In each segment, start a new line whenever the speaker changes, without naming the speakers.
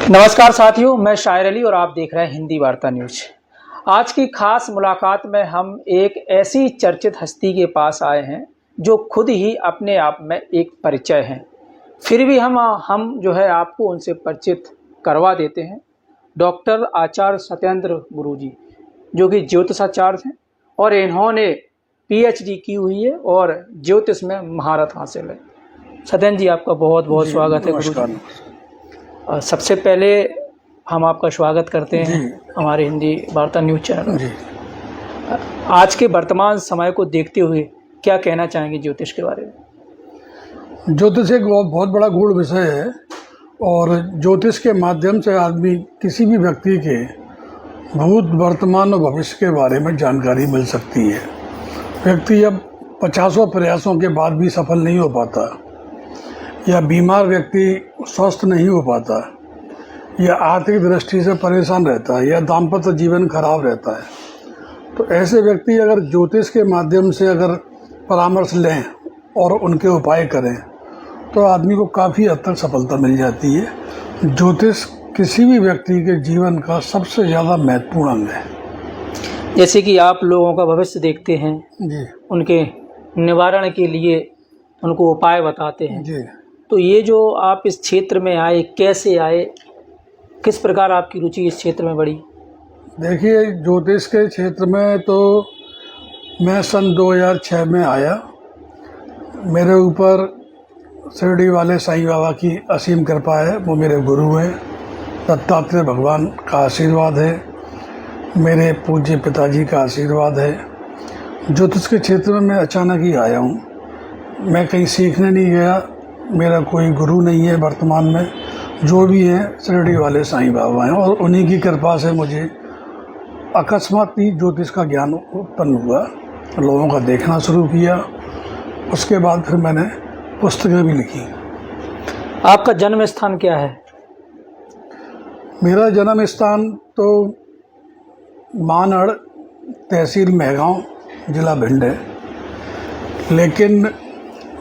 नमस्कार साथियों, मैं शायर अली और आप देख रहे हैं हिंदी वार्ता न्यूज। आज की खास मुलाकात में हम एक ऐसी चर्चित हस्ती के पास आए हैं जो खुद ही अपने आप में एक परिचय हैं। फिर भी हम जो है आपको उनसे परिचित करवा देते हैं। डॉक्टर आचार्य सत्येंद्र गुरुजी, जो कि ज्योतिषाचार्य हैं और इन्होंने PhD की हुई है और ज्योतिष में महारत हासिल है। सत्येंद्र जी, आपका बहुत बहुत स्वागत है गुरुजी। सबसे पहले हम आपका स्वागत करते हैं हमारे हिंदी वार्ता न्यूज चैनल जी। आज के वर्तमान समय को देखते हुए क्या कहना चाहेंगे ज्योतिष के बारे में?
ज्योतिष एक बहुत बड़ा गूढ़ विषय है और ज्योतिष के माध्यम से आदमी किसी भी व्यक्ति के भूत, वर्तमान और भविष्य के बारे में जानकारी मिल सकती है। व्यक्ति जब 50 प्रयासों के बाद भी सफल नहीं हो पाता, या बीमार व्यक्ति स्वस्थ नहीं हो पाता, या आर्थिक दृष्टि से परेशान रहता है, या दाम्पत्य जीवन खराब रहता है, तो ऐसे व्यक्ति अगर ज्योतिष के माध्यम से अगर परामर्श लें और उनके उपाय करें तो आदमी को काफ़ी हद तक सफलता मिल जाती है। ज्योतिष किसी भी व्यक्ति के जीवन का सबसे ज़्यादा महत्वपूर्ण अंग है।
जैसे कि आप लोगों का भविष्य देखते हैं जी, उनके निवारण के लिए उनको उपाय बताते हैं जी। तो ये जो आप इस क्षेत्र में आए, कैसे आए, किस प्रकार आपकी रुचि इस क्षेत्र में बढ़ी?
देखिए, ज्योतिष के क्षेत्र में तो मैं सन 2006 में आया। मेरे ऊपर शिरडी वाले साईं बाबा की असीम कृपा है, वो मेरे गुरु हैं। दत्तात्रेय भगवान का आशीर्वाद है, मेरे पूज्य पिताजी का आशीर्वाद है। ज्योतिष के क्षेत्र में मैं अचानक ही आया हूँ, मैं कहीं सीखने नहीं गया, मेरा कोई गुरु नहीं है वर्तमान में। जो भी है शिरडी वाले साईं बाबा हैं और उन्हीं की कृपा से मुझे अकस्मात ही ज्योतिष का ज्ञान उत्पन्न हुआ, लोगों का देखना शुरू किया। उसके बाद फिर मैंने पुस्तकें भी लिखी।
आपका जन्म स्थान क्या है?
मेरा जन्म स्थान तो मानड़, तहसील मेहगांव, जिला भिंड है, लेकिन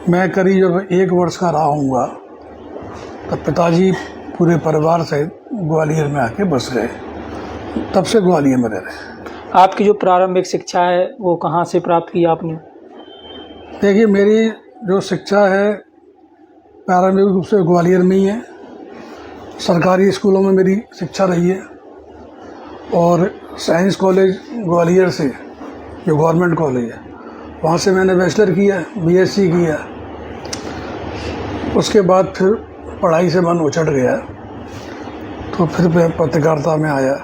मैं करीब जब 1 वर्ष का रहा हूँगा तब पिताजी पूरे परिवार से ग्वालियर में आके बस गए। तब से ग्वालियर में रह रहे।
आपकी जो प्रारंभिक शिक्षा है वो कहाँ से प्राप्त की आपने?
देखिए, मेरी जो शिक्षा है प्रारंभिक रूप से ग्वालियर में ही है। सरकारी स्कूलों में मेरी शिक्षा रही है और साइंस कॉलेज ग्वालियर से, जो गवर्नमेंट कॉलेज है, वहाँ से मैंने बैचलर किया, BSc किया। उसके बाद फिर पढ़ाई से मन उछट गया तो फिर मैं पत्रकारिता में आया।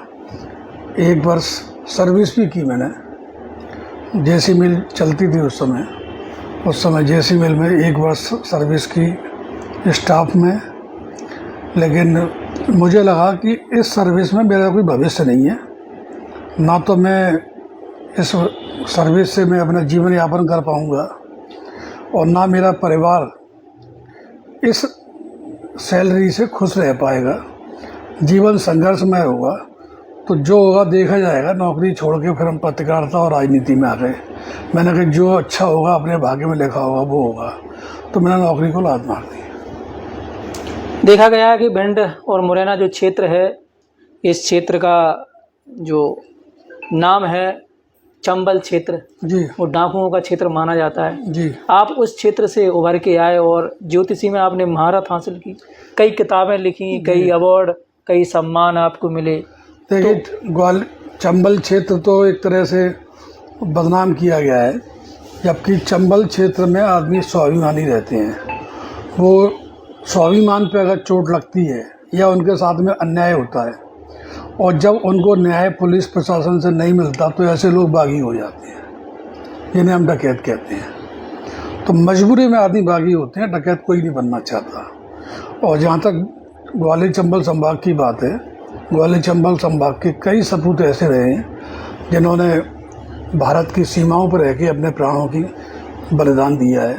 1 वर्ष सर्विस भी की मैंने, जेसी मिल चलती थी उस समय जेसी मिल में 1 वर्ष सर्विस की स्टाफ में। लेकिन मुझे लगा कि इस सर्विस में मेरा कोई भविष्य नहीं है, ना तो मैं इस सर्विस से मैं अपना जीवन यापन कर पाऊँगा और ना मेरा परिवार इस सैलरी से खुश रह पाएगा। जीवन संघर्षमय होगा, तो जो होगा देखा जाएगा। नौकरी छोड़ के फिर हम पत्रकारिता और राजनीति में आ गए। मैंने कहा जो अच्छा होगा, अपने भाग्य में लिखा होगा वो होगा, तो मैंने नौकरी को लात मार दी।
देखा गया है कि भिंड और मुरैना जो क्षेत्र है, इस क्षेत्र का जो नाम है चंबल क्षेत्र जी, वो डाकुओं का क्षेत्र माना जाता है जी। आप उस क्षेत्र से उभर के आए और ज्योतिषी में आपने महारत हासिल की, कई किताबें लिखी, कई अवार्ड, कई सम्मान आपको मिले।
देखिए, चंबल क्षेत्र तो एक तरह से बदनाम किया गया है, जबकि चंबल क्षेत्र में आदमी स्वाभिमानी रहते हैं। वो स्वाभिमान पे अगर चोट लगती है या उनके साथ में अन्याय होता है और जब उनको न्याय पुलिस प्रशासन से नहीं मिलता तो ऐसे लोग बागी हो जाते हैं, जिन्हें हम डकैत कहते हैं। तो मजबूरी में आदमी बागी होते हैं, डकैत कोई नहीं बनना चाहता। और जहाँ तक ग्वालियर चंबल संभाग की बात है, ग्वालियर चंबल संभाग के कई सपूत ऐसे रहे हैं जिन्होंने भारत की सीमाओं पर रह के अपने प्राणों की बलिदान दिया है।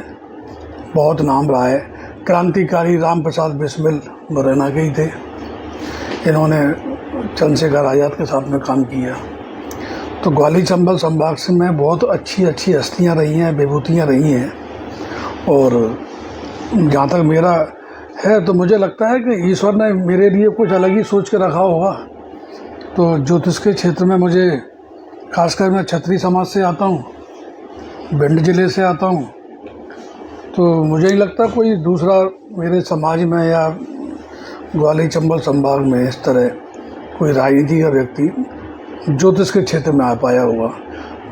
बहुत नाम रहा है। क्रांतिकारी राम प्रसाद बिस्मिल मुरैना के ही थे, इन्होंने चंद्रशेखर आज़ाद के साथ में काम किया। तो ग्वालियर चंबल संभाग से में बहुत अच्छी हस्तियां रही हैं, विभूतियां रही हैं। और जहाँ तक मेरा है, तो मुझे लगता है कि ईश्वर ने मेरे लिए कुछ अलग ही सोच के रखा होगा। तो ज्योतिष के क्षेत्र में मुझे, खासकर मैं क्षत्रिय समाज से आता हूँ, भिंड जिले से आता हूँ, तो मुझे नहीं लगता कोई दूसरा मेरे समाज में या ग्वालियर चंबल संभाग में इस तरह कोई राजनीति का व्यक्ति ज्योतिष के क्षेत्र में आ पाया होगा।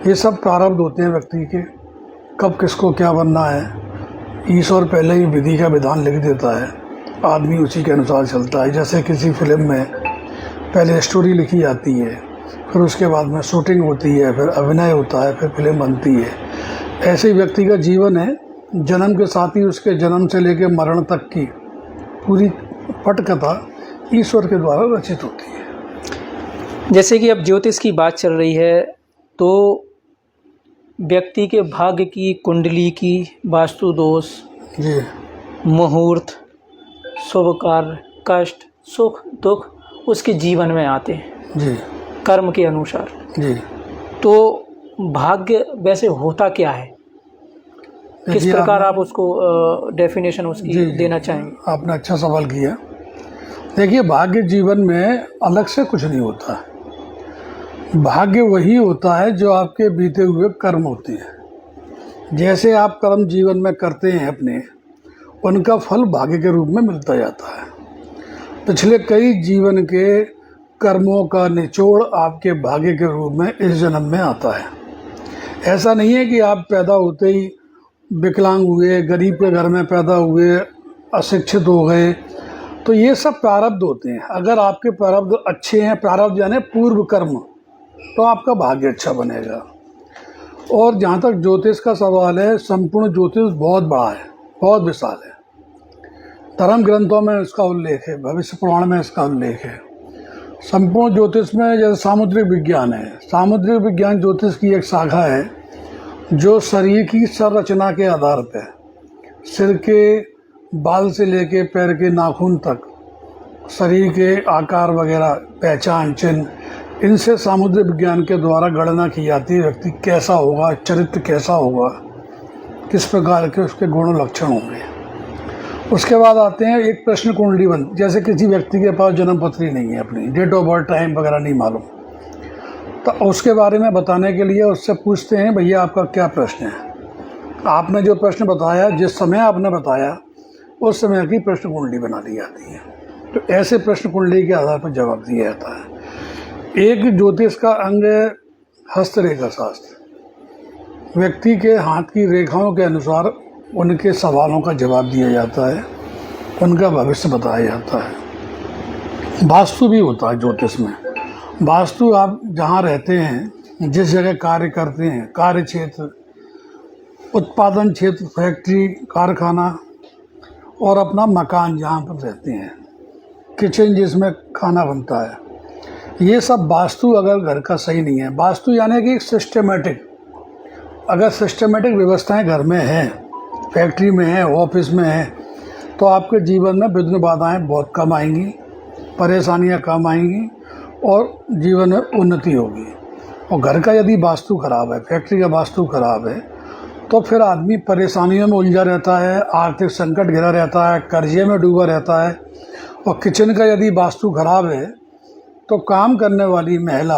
ये सब प्रारब्ध होते हैं व्यक्ति के, कब किसको क्या बनना है। ईश्वर पहले ही विधि का विधान लिख देता है, आदमी उसी के अनुसार चलता है। जैसे किसी फिल्म में पहले स्टोरी लिखी जाती है, फिर उसके बाद में शूटिंग होती है, फिर अभिनय होता है, फिर फिल्म बनती है। ऐसे ही व्यक्ति का जीवन है, जन्म के साथ ही उसके जन्म से लेकर मरण तक की पूरी पटकथा ईश्वर के द्वारा रचित होती है।
जैसे कि अब ज्योतिष की बात चल रही है, तो व्यक्ति के भाग्य की, कुंडली की, वास्तु दोष
जी,
मुहूर्त, शुभ कार्य, कष्ट, सुख, दुख उसके जीवन में आते हैं
जी,
कर्म के अनुसार।
जी।
तो भाग्य वैसे होता क्या है, किस प्रकार आप उसको डेफिनेशन उसकी
जी,
देना चाहेंगे?
आपने अच्छा सवाल किया। देखिए, भाग्य जीवन में अलग से कुछ नहीं होता है। भाग्य वही होता है जो आपके बीते हुए कर्म होते हैं। जैसे आप कर्म जीवन में करते हैं अपने, उनका फल भाग्य के रूप में मिलता जाता है। पिछले कई जीवन के कर्मों का निचोड़ आपके भाग्य के रूप में इस जन्म में आता है। ऐसा नहीं है कि आप पैदा होते ही विकलांग हुए, गरीब के घर में पैदा हुए, अशिक्षित हो गए, तो ये सब प्रारब्ध होते हैं। अगर आपके प्रारब्ध अच्छे हैं, प्रारब्ध यानी पूर्व कर्म, तो आपका भाग्य अच्छा बनेगा। और जहाँ तक ज्योतिष का सवाल है, संपूर्ण ज्योतिष बहुत बड़ा है, बहुत विशाल है। धर्म ग्रंथों में इसका उल्लेख है, भविष्य पुराण में इसका उल्लेख है। संपूर्ण ज्योतिष में जैसे सामुद्रिक विज्ञान है, सामुद्रिक विज्ञान ज्योतिष की एक शाखा है जो शरीर की संरचना के आधार पर, सिर के बाल से लेके पैर के नाखून तक, शरीर के आकार वगैरह, पहचान चिन्ह, इनसे सामुद्रिक विज्ञान के द्वारा गणना की जाती है व्यक्ति कैसा होगा, चरित्र कैसा होगा, किस प्रकार के उसके गुण लक्षण होंगे। उसके बाद आते हैं एक प्रश्न कुंडली बन, जैसे किसी व्यक्ति के पास जन्म पत्री नहीं है, अपनी डेट ऑफ बर्थ टाइम वगैरह नहीं मालूम, तो उसके बारे में बताने के लिए उससे पूछते हैं, भैया आपका क्या प्रश्न है। आपने जो प्रश्न बताया, जिस समय आपने बताया, उस समय की प्रश्न कुंडली बना दी जाती है। तो ऐसे प्रश्न कुंडली के आधार पर जवाब दिया जाता है। एक ज्योतिष का अंग है हस्तरेखा शास्त्र। व्यक्ति के हाथ की रेखाओं के अनुसार उनके सवालों का जवाब दिया जाता है, उनका भविष्य बताया जाता है। वास्तु भी होता है ज्योतिष में। वास्तु आप जहाँ रहते हैं, जिस जगह कार्य करते हैं, कार्य क्षेत्र, उत्पादन क्षेत्र, फैक्ट्री, कारखाना, और अपना मकान जहाँ पर रहते हैं, किचन जिसमें खाना बनता है, ये सब वास्तु अगर घर का सही नहीं है, वास्तु यानी कि सिस्टमेटिक, अगर सिस्टमेटिक व्यवस्थाएं घर में हैं, फैक्ट्री में है, ऑफिस में है, तो आपके जीवन में विघ्न बाधाएं बहुत कम आएंगी, परेशानियां कम आएंगी और जीवन में उन्नति होगी। और घर का यदि वास्तु खराब है, फैक्ट्री का वास्तु खराब है, तो फिर आदमी परेशानियों में उलझा रहता है, आर्थिक संकट घिरा रहता है, कर्जे में डूबा रहता है। और किचन का यदि वास्तु खराब है, तो काम करने वाली महिला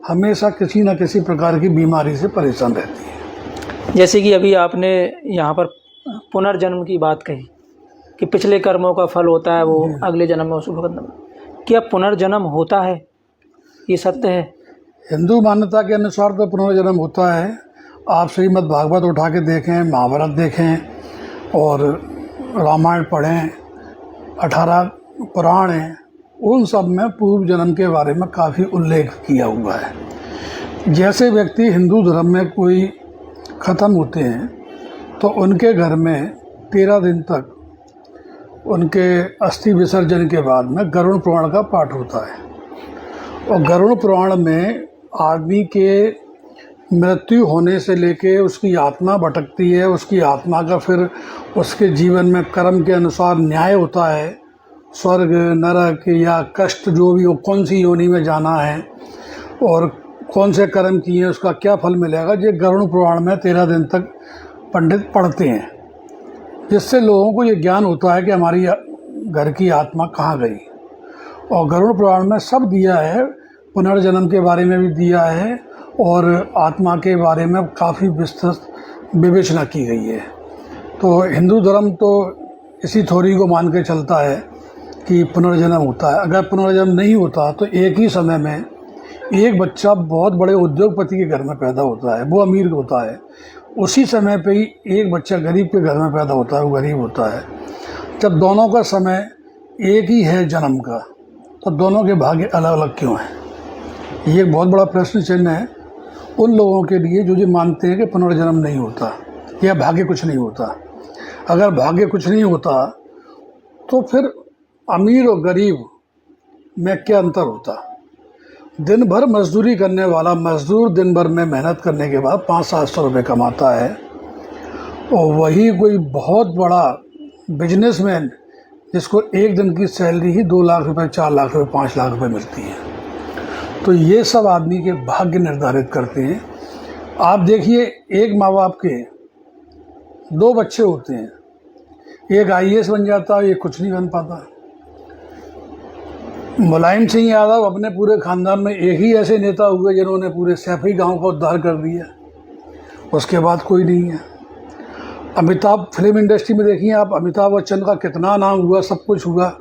हमेशा किसी न किसी प्रकार की बीमारी से परेशान रहती है।
जैसे कि अभी आपने यहाँ पर पुनर्जन्म की बात कही कि पिछले कर्मों का फल होता है वो अगले जन्म में उसको भुगतना। क्या पुनर्जन्म होता है, ये सत्य है?
हिंदू मान्यता के अनुसार तो पुनर्जन्म होता है। आप श्रीमद् भागवत उठा के देखें, महाभारत देखें और रामायण पढ़ें, 18 पुराण हैं, उन सब में पूर्व जन्म के बारे में काफ़ी उल्लेख किया हुआ है। जैसे व्यक्ति हिंदू धर्म में कोई ख़त्म होते हैं, तो उनके घर में 13 दिन तक उनके अस्थि विसर्जन के बाद में गरुड़ पुराण का पाठ होता है। और गरुड़ पुराण में आदमी के मृत्यु होने से लेके उसकी आत्मा भटकती है, उसकी आत्मा का फिर उसके जीवन में कर्म के अनुसार न्याय होता है, स्वर्ग, नरक या कष्ट जो भी हो, कौन सी योनि में जाना है और कौन से कर्म किए उसका क्या फल मिलेगा, ये गरुड़ पुराण में 13 दिन तक पंडित पढ़ते हैं, जिससे लोगों को ये ज्ञान होता है कि हमारी घर की आत्मा कहाँ गई। और गरुड़ पुराण में सब दिया है, पुनर्जन्म के बारे में भी दिया है और आत्मा के बारे में काफ़ी विस्तृत विवेचना की गई है। तो हिंदू धर्म तो इसी थ्योरी को मान के चलता है कि पुनर्जन्म होता है। अगर पुनर्जन्म नहीं होता तो एक ही समय में एक बच्चा बहुत बड़े उद्योगपति के घर में पैदा होता है, वो अमीर होता है, उसी समय पे ही एक बच्चा गरीब के घर में पैदा होता है, वो गरीब होता है। जब दोनों का समय एक ही है जन्म का, तो दोनों के भाग्य अलग अलग क्यों हैं? ये एक बहुत बड़ा प्रश्न चिन्ह है उन लोगों के लिए जो मानते हैं कि पुनर्जन्म नहीं होता या भाग्य कुछ नहीं होता। अगर भाग्य कुछ नहीं होता तो फिर अमीर और गरीब में क्या अंतर होता? दिन भर मजदूरी करने वाला मजदूर दिन भर में मेहनत करने के बाद 500-700 रुपये कमाता है, और वही कोई बहुत बड़ा बिजनेसमैन जिसको एक दिन की सैलरी ही 2 लाख रुपए, 4 लाख रुपए, 5 लाख रुपए मिलती है। तो ये सब आदमी के भाग्य निर्धारित करते हैं। आप देखिए, एक माँ बाप के 2 बच्चे होते हैं, एक IAS बन जाता है, एक कुछ नहीं बन पाता। मुलायम सिंह यादव अपने पूरे खानदान में एक ही ऐसे नेता हुए जिन्होंने पूरे सैफई गांव का उद्धार कर दिया, उसके बाद कोई नहीं है। अमिताभ फिल्म इंडस्ट्री में देखिए आप, अमिताभ बच्चन का कितना नाम हुआ, सब कुछ हुआ,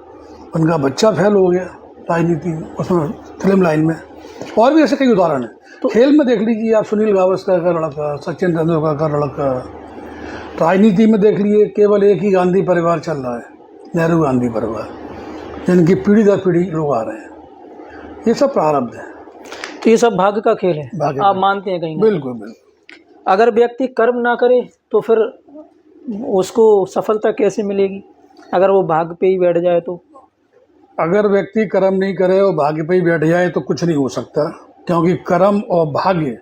उनका बच्चा फेल हो गया राजनीति में, उसमें फिल्म लाइन में। और भी ऐसे कई उदाहरण हैं। तो खेल में देख लीजिए आप, सुनील गावस्कर का लड़का, सचिन तेंदुलकर का लड़का। राजनीति में देख लीजिए, केवल एक ही गांधी परिवार चल रहा है, नेहरू गांधी परिवार, जिनकी पीढ़ी दर पीढ़ी लोग आ रहे हैं। ये सब प्रारब्ध है।
तो ये सब भाग्य का खेल है, आप मानते हैं कहीं ना?
बिल्कुल बिल्कुल।
अगर व्यक्ति कर्म ना करे तो फिर उसको सफलता कैसे मिलेगी? अगर वो भाग्य पे ही बैठ जाए तो?
अगर व्यक्ति कर्म नहीं करे और भाग्य पे ही बैठ जाए तो कुछ नहीं हो सकता, क्योंकि कर्म और भाग्य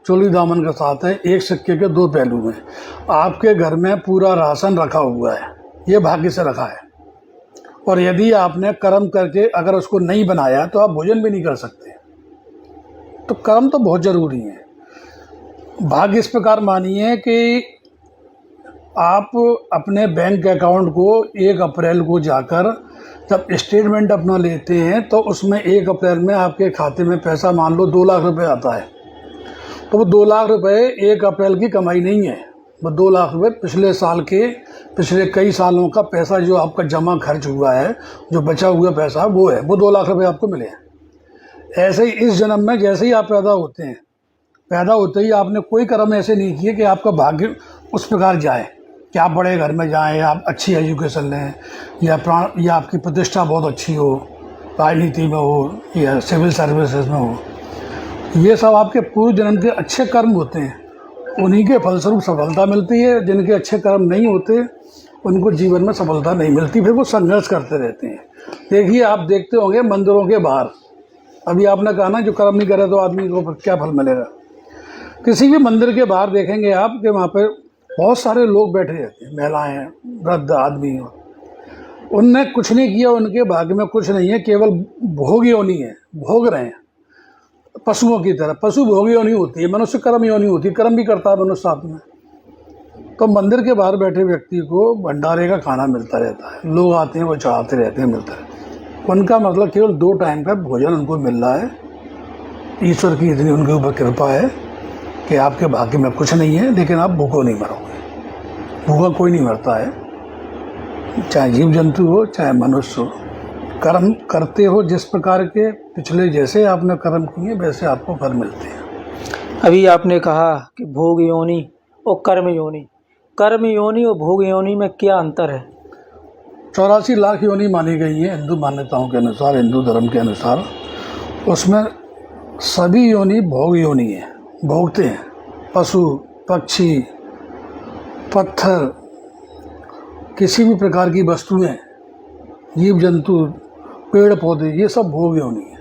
चोली दामन के साथ है, एक सिक्के के 2 पहलू हैं। आपके घर में पूरा राशन रखा हुआ है, ये भाग्य से रखा है, और यदि आपने कर्म करके अगर उसको नहीं बनाया तो आप भोजन भी नहीं कर सकते। तो कर्म तो बहुत ज़रूरी है। भाग्य इस प्रकार मानिए कि आप अपने बैंक अकाउंट को 1 अप्रैल को जाकर जब स्टेटमेंट अपना लेते हैं तो उसमें 1 अप्रैल में आपके खाते में पैसा मान लो 2 लाख रुपए आता है, तो वो 2 लाख रुपए 1 अप्रैल की कमाई नहीं है, वो 2 लाख रुपए पिछले साल के, पिछले कई सालों का पैसा जो आपका जमा खर्च हुआ है, जो बचा हुआ पैसा वो है, वो 2 लाख रुपए आपको मिले हैं। ऐसे ही इस जन्म में जैसे ही आप पैदा होते हैं, पैदा होते ही आपने कोई कर्म ऐसे नहीं किए कि आपका भाग्य उस प्रकार जाए कि आप बड़े घर में जाएं, आप अच्छी एजुकेशन लें, या आपकी प्रतिष्ठा बहुत अच्छी हो, राजनीति में हो या सिविल सर्विसेज में हो। ये सब आपके पूर्व जन्म के अच्छे कर्म होते हैं, उन्हीं के फलस्वरूप सफलता मिलती है। जिनके अच्छे कर्म नहीं होते उनको जीवन में सफलता नहीं मिलती, फिर वो संघर्ष करते रहते हैं। देखिए, आप देखते होंगे मंदिरों के बाहर, अभी आपने कहा ना जो कर्म नहीं करे तो आदमी को क्या फल मिलेगा। किसी भी मंदिर के बाहर देखेंगे आप कि वहाँ पर बहुत सारे लोग बैठे रहते हैं, महिलाएं, वृद्ध आदमी, उनने कुछ नहीं किया, उनके भाग्य में कुछ नहीं है, केवल भोग योनि है, भोग रहे हैं पशुओं की तरह। पशु भोग योनि होती है, मनुष्य कर्म योनि होती है, कर्म भी करता है मनुष्य साथ में। तो मंदिर के बाहर बैठे व्यक्ति को भंडारे का खाना मिलता रहता है, लोग आते हैं वो चढ़ाते रहते हैं, मिलता है। उनका मतलब केवल 2 टाइम का भोजन उनको मिल रहा है। ईश्वर की इतनी उनके ऊपर कृपा है कि आपके भाग्य में कुछ नहीं है, लेकिन आप भूखों नहीं मरोगे। भूखा कोई नहीं मरता है, चाहे जीव जंतु हो चाहे मनुष्य हो। कर्म करते हो जिस प्रकार के, पिछले जैसे आपने कर्म किए वैसे आपको फल मिलते हैं।
अभी आपने कहा कि भोग योनि और कर्म योनि, कर्म योनि और भोग योनि में क्या अंतर है?
84 लाख योनि मानी गई है हिंदू मान्यताओं के अनुसार, हिंदू धर्म के अनुसार। उसमें सभी योनि भोग योनि है, भोगते हैं। पशु, पक्षी, पत्थर, किसी भी प्रकार की वस्तुएं, जीव जंतु, पेड़ पौधे, ये सब भोग योनि है।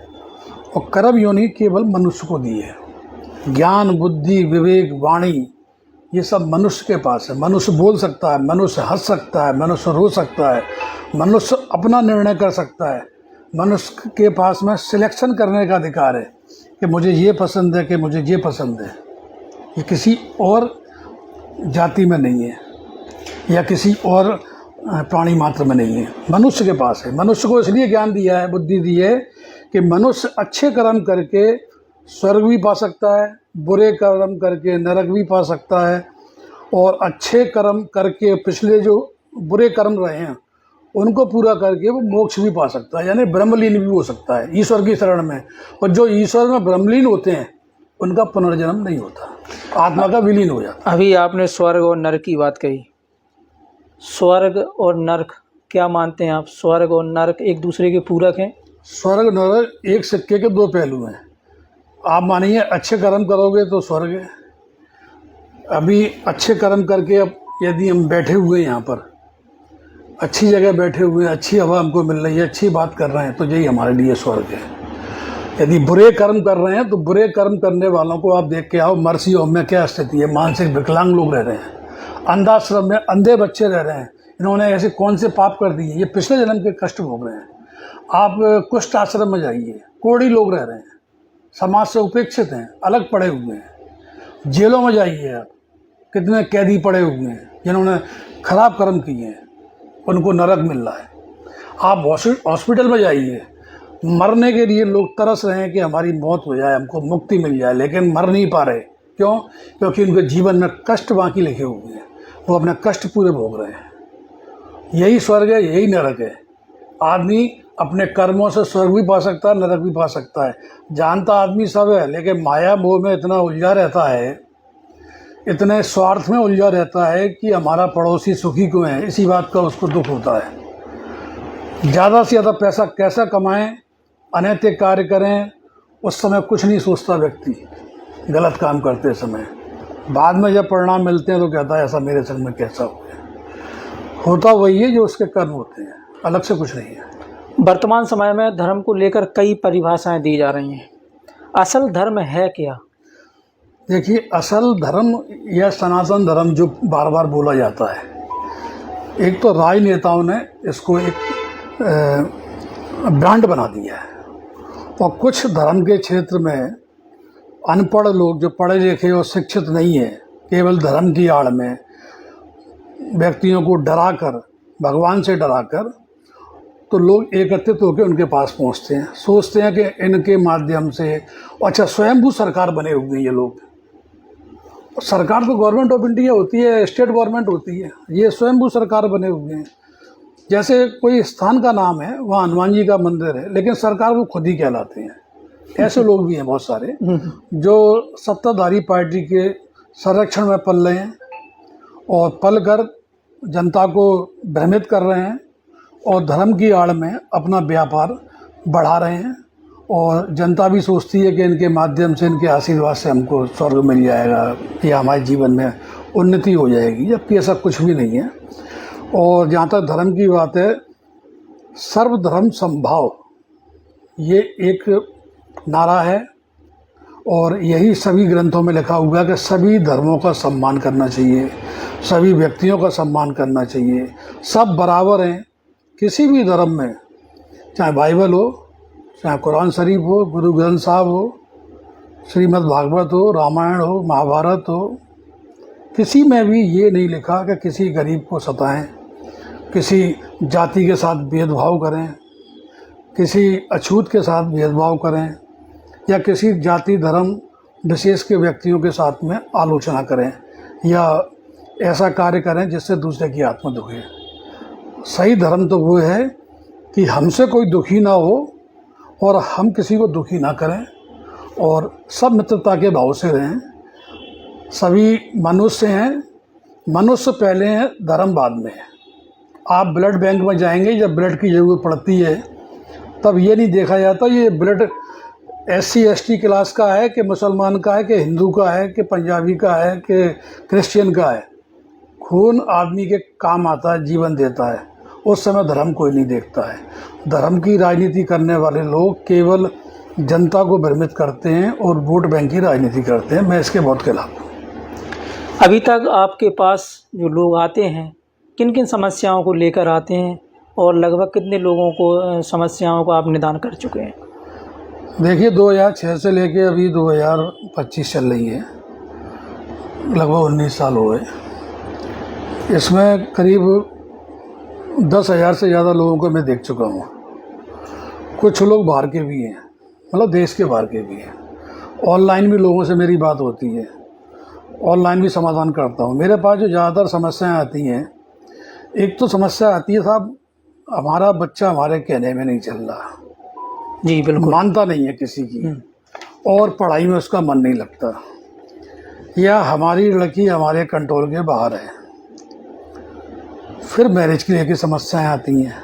और कर्म योनि केवल मनुष्य को दी है। ज्ञान, बुद्धि, विवेक, वाणी, ये सब मनुष्य के पास है। मनुष्य बोल सकता है, मनुष्य हंस सकता है, मनुष्य रो सकता है, मनुष्य अपना निर्णय कर सकता है। मनुष्य के पास में सिलेक्शन करने का अधिकार है कि मुझे ये पसंद है कि मुझे ये पसंद है। ये किसी और जाति में नहीं है या किसी और प्राणी मात्र में नहीं है, मनुष्य के पास है। मनुष्य को इसलिए ज्ञान दिया है, बुद्धि दी है कि मनुष्य अच्छे कर्म करके स्वर्ग भी पा सकता है, बुरे कर्म करके नरक भी पा सकता है, और अच्छे कर्म करके पिछले जो बुरे कर्म रहे हैं उनको पूरा करके वो मोक्ष भी पा सकता है, यानी ब्रह्मलीन भी हो सकता है ईश्वर की शरण में। और जो ईश्वर में ब्रह्मलीन होते हैं उनका पुनर्जन्म नहीं होता, आत्मा का विलीन हो जाता।
अभी आपने स्वर्ग और नरक की बात कही। स्वर्ग और नरक क्या मानते हैं आप? स्वर्ग और नरक एक दूसरे के पूरक हैं?
स्वर्ग नरक एक सिक्के के दो पहलू हैं। आप मानिए अच्छे कर्म करोगे तो स्वर्ग है। अभी अच्छे कर्म करके अब यदि हम बैठे हुए हैं यहाँ पर, अच्छी जगह बैठे हुए हैं, अच्छी हवा हमको मिल रही है, अच्छी बात कर रहे हैं, तो यही हमारे लिए स्वर्ग है। यदि बुरे कर्म कर रहे हैं तो बुरे कर्म करने वालों को आप देख के आओ, मर्सी होम में क्या स्थिति है। मानसिक विकलांग लोग रह रहे हैं, अंधाश्रम में अंधे बच्चे रह रहे हैं। इन्होंने ऐसे कौन से पाप कर दिए, ये पिछले जन्म के कष्ट भोग रहे हैं। आप कुष्ठ आश्रम में जाइए, कोढ़ी लोग रह रहे हैं, समाज से उपेक्षित हैं, अलग पड़े हुए हैं। जेलों में जाइए आप, कितने कैदी पड़े हुए हैं जिन्होंने खराब कर्म किए हैं, उनको नरक मिल रहा है। आप हॉस्पिटल में जाइए, मरने के लिए लोग तरस रहे हैं कि हमारी मौत हो जाए, हमको मुक्ति मिल जाए, लेकिन मर नहीं पा रहे। क्यों? क्योंकि उनके जीवन में कष्ट बाकी लिखे हुए हैं, वो अपने कष्ट पूरे भोग रहे हैं। यही स्वर्ग है, यही नरक है। आदमी अपने कर्मों से स्वर्ग भी पा सकता है, नरक भी पा सकता है। जानता आदमी सब है, लेकिन माया मोह में इतना उलझा रहता है, इतने स्वार्थ में उलझा रहता है कि हमारा पड़ोसी सुखी क्यों है, इसी बात का उसको दुख होता है। ज़्यादा से ज़्यादा पैसा कैसा कमाएं, अनैतिक कार्य करें, उस समय कुछ नहीं सोचता व्यक्ति गलत काम करते समय। बाद में जब परिणाम मिलते हैं तो कहता है ऐसा मेरे संग में कैसा हो गया। होता वही है जो उसके कर्म होते हैं, अलग से कुछ नहीं है।
वर्तमान समय में धर्म को लेकर कई परिभाषाएं दी जा रही हैं। असल धर्म है क्या?
देखिए, असल धर्म या सनातन धर्म जो बार बार बोला जाता है, एक तो राजनेताओं ने इसको एक ब्रांड बना दिया है, और कुछ धर्म के क्षेत्र में अनपढ़ लोग जो पढ़े लिखे और शिक्षित नहीं है, केवल धर्म की आड़ में व्यक्तियों को डराकर, भगवान से डराकर, तो लोग एकत्रित होकर उनके पास पहुंचते हैं, सोचते हैं कि इनके माध्यम से, अच्छा स्वयंभू सरकार बने हुए हैं ये लोग। सरकार तो गवर्नमेंट ऑफ इंडिया होती है, स्टेट गवर्नमेंट होती है, ये स्वयंभू सरकार बने हुए हैं। जैसे कोई स्थान का नाम है, वहाँ हनुमान जी का मंदिर है, लेकिन सरकार वो खुद ही कहलाते हैं। ऐसे लोग भी हैं बहुत सारे जो सत्ताधारी पार्टी के संरक्षण में पल रहे हैं और पल कर जनता को भ्रमित कर रहे हैं, और धर्म की आड़ में अपना व्यापार बढ़ा रहे हैं। और जनता भी सोचती है कि इनके माध्यम से, इनके आशीर्वाद से हमको स्वर्ग मिल जाएगा या हमारे जीवन में उन्नति हो जाएगी, जबकि ऐसा कुछ भी नहीं है। और जहाँ तक धर्म की बात है, सर्वधर्म समभाव ये एक नारा है, और यही सभी ग्रंथों में लिखा हुआ है कि सभी धर्मों का सम्मान करना चाहिए, सभी व्यक्तियों का सम्मान करना चाहिए, सब बराबर हैं। किसी भी धर्म में, चाहे बाइबल हो, चाहे कुरान शरीफ हो, गुरु ग्रंथ साहब हो, श्रीमद् भागवत हो, रामायण हो, महाभारत हो, किसी में भी ये नहीं लिखा कि किसी गरीब को सताएं, किसी जाति के साथ भेदभाव करें, किसी अछूत के साथ भेदभाव करें, या किसी जाति धर्म विशेष के व्यक्तियों के साथ में आलोचना करें, या ऐसा कार्य करें जिससे दूसरे की आत्मा दुखे। सही धर्म तो वो है कि हमसे कोई दुखी ना हो और हम किसी को दुखी ना करें, और सब मित्रता के भाव से रहें। सभी मनुष्य हैं, मनुष्य पहले हैं, धर्म बाद में है। आप ब्लड बैंक में जाएंगे, जब ब्लड की ज़रूरत पड़ती है तब ये नहीं देखा जाता ये ब्लड SC ST क्लास का है कि मुसलमान का है कि हिंदू का है कि पंजाबी का है कि क्रिश्चियन का है। खून आदमी के काम आता है, जीवन देता है, उस समय धर्म कोई नहीं देखता है। धर्म की राजनीति करने वाले लोग केवल जनता को भ्रमित करते हैं और वोट बैंक की राजनीति करते हैं। मैं इसके बहुत खिलाफ हूँ।
अभी तक आपके पास जो लोग आते हैं, किन किन समस्याओं को लेकर आते हैं, और लगभग कितने लोगों को समस्याओं का आप निदान कर चुके हैं?
देखिए, 2006 से लेके अभी 2025 चल रही है, लगभग 19 साल हो गए। इसमें करीब 10,000 से ज़्यादा लोगों को मैं देख चुका हूँ। कुछ लोग बाहर के भी हैं, मतलब देश के बाहर के भी हैं। ऑनलाइन भी लोगों से मेरी बात होती है, ऑनलाइन भी समाधान करता हूँ। मेरे पास जो ज़्यादातर समस्याएं आती हैं, एक तो समस्या आती है साहब, हमारा बच्चा हमारे कहने में नहीं चल रहा,
जी बिल्कुल।
मानता नहीं है किसी की, और पढ़ाई में उसका मन नहीं लगता, या हमारी लड़की हमारे कंट्रोल के बाहर है। फिर मैरिज की लेकर समस्याएं आती हैं।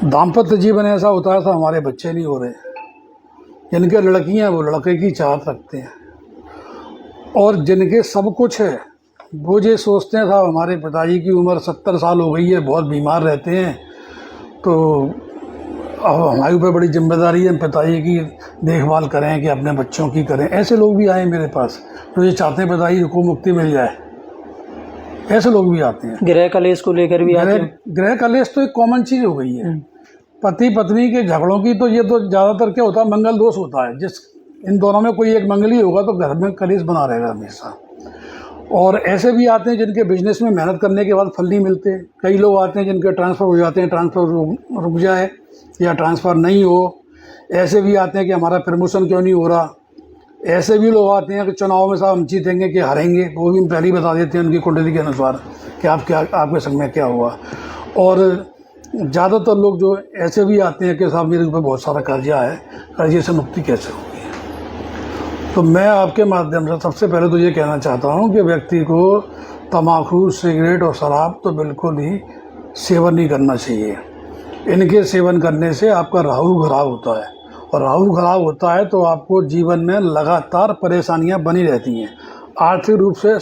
दाम्पत्य जीवन ऐसा होता है तो हमारे बच्चे नहीं हो रहे, जिनके लड़कियां वो लड़के की चाहत रखते हैं, और जिनके सब कुछ है वो ये सोचते हैं साहब हमारे पिताजी की उम्र 70 साल हो गई है, बहुत बीमार रहते हैं, तो अब हमारे ऊपर बड़ी जिम्मेदारी है, पिताजी की देखभाल करें कि अपने बच्चों की करें। ऐसे लोग भी आए मेरे पास तो ये चाहते हैं पिताजी को मुक्ति मिल जाए, ऐसे लोग भी आते हैं।
गृह कलेश को लेकर भी आते हैं।
गृह कलेश तो एक कॉमन चीज़ हो गई है। पति पत्नी के झगड़ों की तो ये तो ज़्यादातर क्या होता है, मंगल दोष होता है। जिस इन दोनों में कोई एक मंगली होगा तो घर में कलेश बना रहेगा हमेशा। और ऐसे भी आते हैं जिनके बिजनेस में मेहनत करने के बाद फल नहीं मिलते। कई लोग आते हैं जिनके ट्रांसफ़र हो जाते हैं, ट्रांसफ़र रुक जाए या ट्रांसफ़र नहीं हो। ऐसे भी आते हैं कि हमारा प्रमोशन क्यों नहीं हो रहा। ऐसे भी लोग आते हैं कि चुनाव में साहब हम जीतेंगे कि हारेंगे, वो भी हम पहले ही बता देते हैं उनकी कुंडली के अनुसार कि आपके संग में क्या हुआ। और ज़्यादातर लोग जो ऐसे भी आते हैं कि साहब मेरे ऊपर बहुत सारा कर्जा है, कर्जे से मुक्ति कैसे होगी। तो मैं आपके माध्यम से सबसे पहले तो ये कहना चाहता हूँ कि व्यक्ति को तम्बाकू, सिगरेट और शराब तो बिल्कुल ही सेवन नहीं करना चाहिए। इनके सेवन करने से आपका राहु खराब होता है, और राहु खराब होता है तो आपको जीवन में लगातार परेशानियां बनी रहती हैं, आर्थिक रूप से,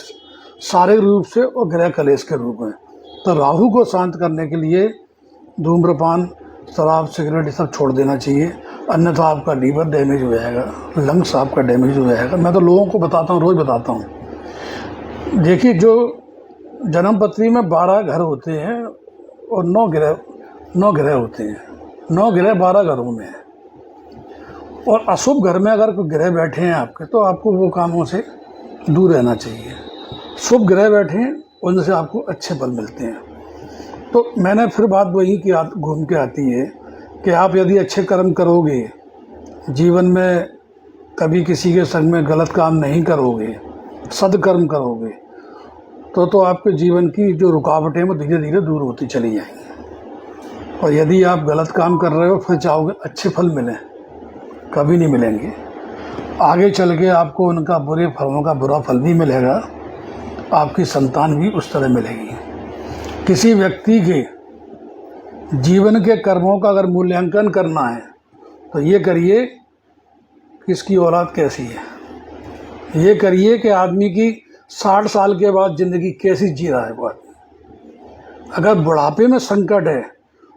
शारीरिक रूप से और गृह कलेश के रूप में। तो राहु को शांत करने के लिए धूम्रपान, शराब, सिगरेट ये सब छोड़ देना चाहिए, अन्यथा आपका लीवर डैमेज हो जाएगा, लंग्स आपका डैमेज हो जाएगा। मैं तो लोगों को बताता हूँ, रोज़ बताता हूँ। देखिए, जो जन्म पत्री में 12 घर होते हैं और 9 ग्रह होते हैं, 9 ग्रह 12 घरों में है। और अशुभ घर में अगर कोई ग्रह बैठे हैं आपके, तो आपको वो कामों से दूर रहना चाहिए। शुभ ग्रह बैठे हैं उनसे आपको अच्छे फल मिलते हैं। तो मैंने फिर बात वही की घूम के आती है कि आप यदि अच्छे कर्म करोगे, जीवन में कभी किसी के संग में गलत काम नहीं करोगे, सदकर्म करोगे, तो आपके जीवन की जो रुकावटें वो धीरे धीरे दूर होती चली जाएंगी। और यदि आप गलत काम कर रहे हो फिर चाहोगे अच्छे फल मिलें, कभी नहीं मिलेंगे। आगे चल के आपको उनका बुरे फलों का बुरा फल भी मिलेगा, आपकी संतान भी उस तरह मिलेगी। किसी व्यक्ति के जीवन के कर्मों का अगर मूल्यांकन करना है तो ये करिए कि इसकी औलाद कैसी है। ये करिए कि आदमी की 60 साल के बाद ज़िंदगी कैसी जी रहा है वो आदमी। अगर बुढ़ापे में संकट है,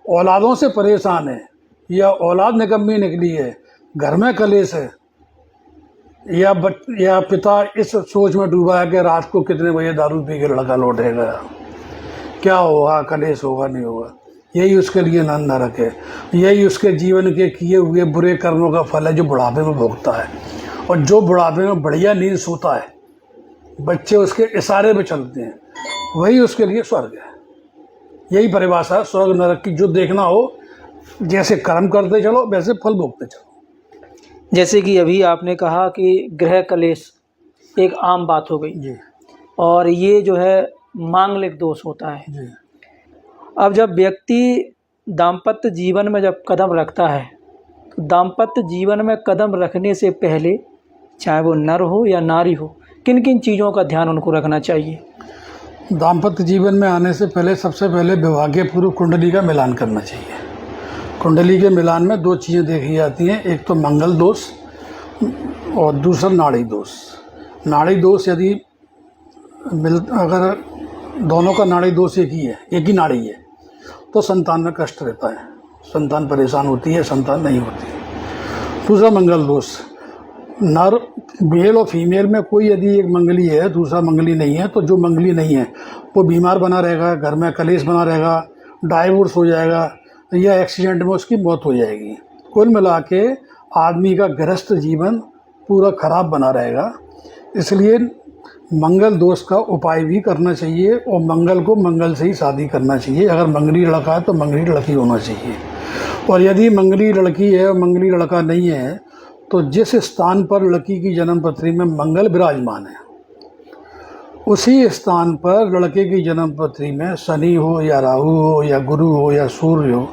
औलादों से परेशान है, या औलाद निकम्मी निकली है, घर में कलेश है, या पिता इस सोच में डूबा है कि रात को कितने बजे दारू पी के लड़का लौटेगा, क्या होगा, कलेश होगा नहीं होगा, यही उसके लिए नरक है। यही उसके जीवन के किए हुए बुरे कर्मों का फल है जो बुढ़ापे में भोगता है। और जो बुढ़ापे में बढ़िया नींद सोता है, बच्चे उसके इशारे पे चलते हैं, वही उसके लिए स्वर्ग है। यही परिभाषा है स्वर्ग नरक की। जो देखना हो, जैसे कर्म करते चलो वैसे फल भोगते चलो।
जैसे कि अभी आपने कहा कि गृह कलेश एक आम बात हो गई
जी,
और ये जो है मांगलिक दोष होता है
जी।
अब जब व्यक्ति दाम्पत्य जीवन में जब कदम रखता है, तो दाम्पत्य जीवन में कदम रखने से पहले, चाहे वो नर हो या नारी हो, किन किन चीज़ों का ध्यान उनको रखना चाहिए?
दाम्पत्य जीवन में आने से पहले सबसे पहले विवाह के पूर्व कुंडली का मिलान करना चाहिए। कुंडली के मिलान में 2 चीज़ें देखी जाती हैं, एक तो मंगल दोष और दूसरा नाड़ी दोष। नाड़ी दोष यदि अगर दोनों का नाड़ी दोष एक ही नाड़ी है, तो संतान में कष्ट रहता है, संतान परेशान होती है, संतान नहीं होती है। दूसरा मंगल दोष, नर मेल और फीमेल में कोई यदि एक मंगली है, दूसरा मंगली नहीं है, तो जो मंगली नहीं है वो बीमार बना रहेगा, घर में कलेश बना रहेगा, डाइवोर्स हो जाएगा, या एक्सीडेंट में उसकी मौत हो जाएगी। कुल मिला के आदमी का गृहस्थ जीवन पूरा खराब बना रहेगा। इसलिए मंगल दोष का उपाय भी करना चाहिए और मंगल को मंगल से ही शादी करना चाहिए। अगर मंगली लड़का है तो मंगली लड़की होना चाहिए, और यदि मंगली लड़की है और मंगली लड़का नहीं है तो जिस स्थान पर लड़की की जन्म पत्री में मंगल विराजमान है उसी स्थान पर लड़के की जन्म पत्री में शनि हो या राहु हो या गुरु हो या सूर्य हो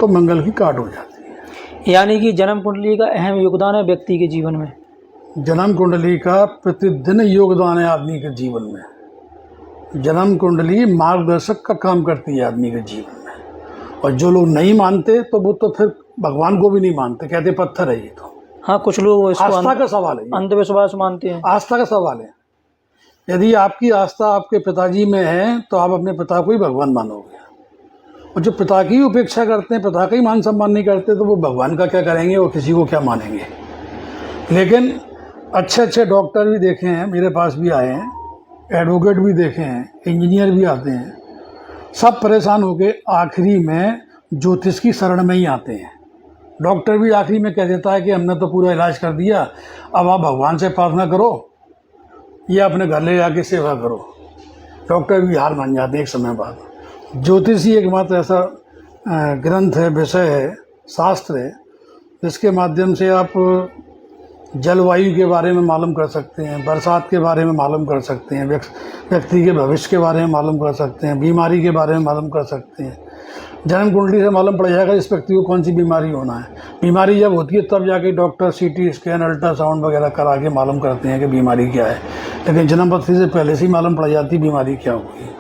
तो मंगल की काट हो जाती है।
यानी कि जन्म कुंडली का अहम योगदान है व्यक्ति के जीवन में।
जन्म कुंडली का प्रतिदिन योगदान है आदमी के जीवन में। जन्म कुंडली मार्गदर्शक का काम करती है आदमी के जीवन में, और जो लोग नहीं मानते तो वो तो फिर भगवान को भी नहीं मानते, कहते पत्थर है ये तो।
हाँ, कुछ लोग इसको
आस्था का सवाल है,
अंधविश्वास मानते हैं।
आस्था का सवाल है। यदि आपकी आस्था आपके पिताजी में है तो आप अपने पिता को ही भगवान मानोगे, और जो पिता की उपेक्षा करते हैं, पिता का ही मान सम्मान नहीं करते, तो वो भगवान का क्या करेंगे और किसी को क्या मानेंगे। लेकिन अच्छे अच्छे डॉक्टर भी देखे हैं, मेरे पास भी आए हैं, एडवोकेट भी देखे हैं, इंजीनियर भी आते हैं, सब परेशान होके आखिरी में ज्योतिष की शरण में ही आते हैं। डॉक्टर भी आखिरी में कह देता है कि हमने तो पूरा इलाज कर दिया, अब आप भगवान से प्रार्थना करो या अपने घर ले जाके सेवा करो। डॉक्टर भी हार मान जाते हैं एक समय बाद। ज्योतिष ही एकमात्र ऐसा ग्रंथ है, विषय है, शास्त्र है, जिसके माध्यम से आप जलवायु के बारे में मालूम कर सकते हैं, बरसात के बारे में मालूम कर सकते हैं, व्यक्ति के भविष्य के बारे में मालूम कर सकते हैं, बीमारी के बारे में मालूम कर सकते हैं। जन्म कुंडली से मालूम पड़ जाएगा इस व्यक्ति को कौन सी बीमारी होना है। बीमारी जब होती है तब जाके डॉक्टर सीटी स्कैन, अल्ट्रासाउंड वगैरह करा के मालूम करते हैं कि बीमारी क्या है, लेकिन जन्म पत्री से पहले से ही मालूम पड़ जाती बीमारी क्या होगी।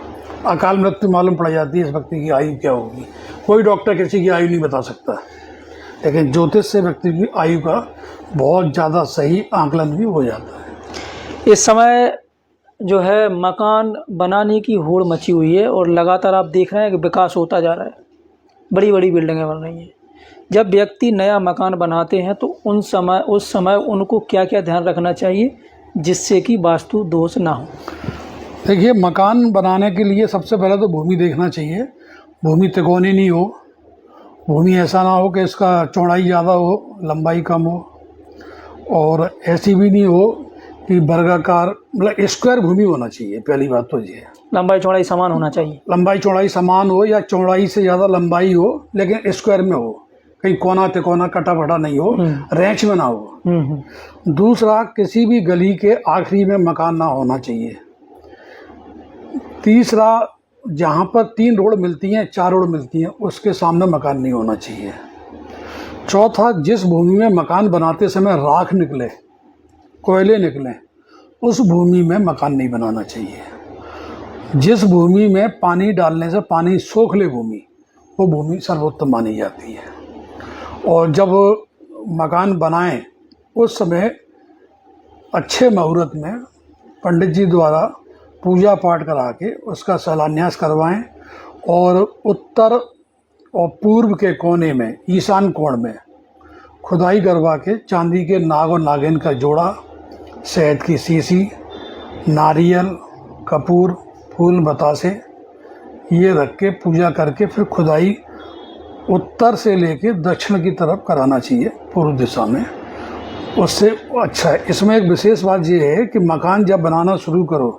अकाल मृत्यु मालूम पड़ जाती है इस व्यक्ति की आयु क्या होगी। कोई डॉक्टर किसी की आयु नहीं बता सकता, लेकिन ज्योतिष से व्यक्ति की आयु का बहुत ज़्यादा सही आकलन भी हो जाता है।
इस समय जो है मकान बनाने की होड़ मची हुई है और लगातार आप देख रहे हैं कि विकास होता जा रहा है, बड़ी बड़ी बिल्डिंगें बन रही हैं। जब व्यक्ति नया मकान बनाते हैं तो उस समय उनको क्या क्या ध्यान रखना चाहिए जिससे कि वास्तु दोष ना हो?
देखिए, मकान बनाने के लिए सबसे पहले तो भूमि देखना चाहिए। भूमि तिकोनी नहीं हो, भूमि ऐसा ना हो कि इसका चौड़ाई ज़्यादा हो, लंबाई कम हो, और ऐसी भी नहीं हो कि वर्गाकार, मतलब स्क्वायर भूमि होना चाहिए। पहली बात तो ये है,
लंबाई चौड़ाई समान होना चाहिए।
लंबाई चौड़ाई समान हो या चौड़ाई से ज़्यादा लंबाई हो, लेकिन स्क्वायर में हो, कहीं कोना तिकोना कटा फटा नहीं हो, रेंच में ना हो। दूसरा, किसी भी गली के आखिरी में मकान ना होना चाहिए। तीसरा, जहाँ पर 3 रोड मिलती हैं, 4 रोड मिलती हैं, उसके सामने मकान नहीं होना चाहिए। चौथा, जिस भूमि में मकान बनाते समय राख निकले, कोयले निकले, उस भूमि में मकान नहीं बनाना चाहिए। जिस भूमि में पानी डालने से पानी सोख ले भूमि, वो भूमि सर्वोत्तम मानी जाती है। और जब मकान बनाएं उस समय अच्छे मुहूर्त में पंडित जी द्वारा पूजा पाठ करा के उसका शिलान्यास करवाएं, और उत्तर और पूर्व के कोने में, ईशान कोण में खुदाई करवा के चांदी के नाग और नागिन का जोड़ा, शहद की शीशी, नारियल, कपूर, फूल बतासे, ये रख के पूजा करके फिर खुदाई उत्तर से लेके दक्षिण की तरफ कराना चाहिए, पूर्व दिशा में। उससे अच्छा है। इसमें एक विशेष बात ये है कि मकान जब बनाना शुरू करो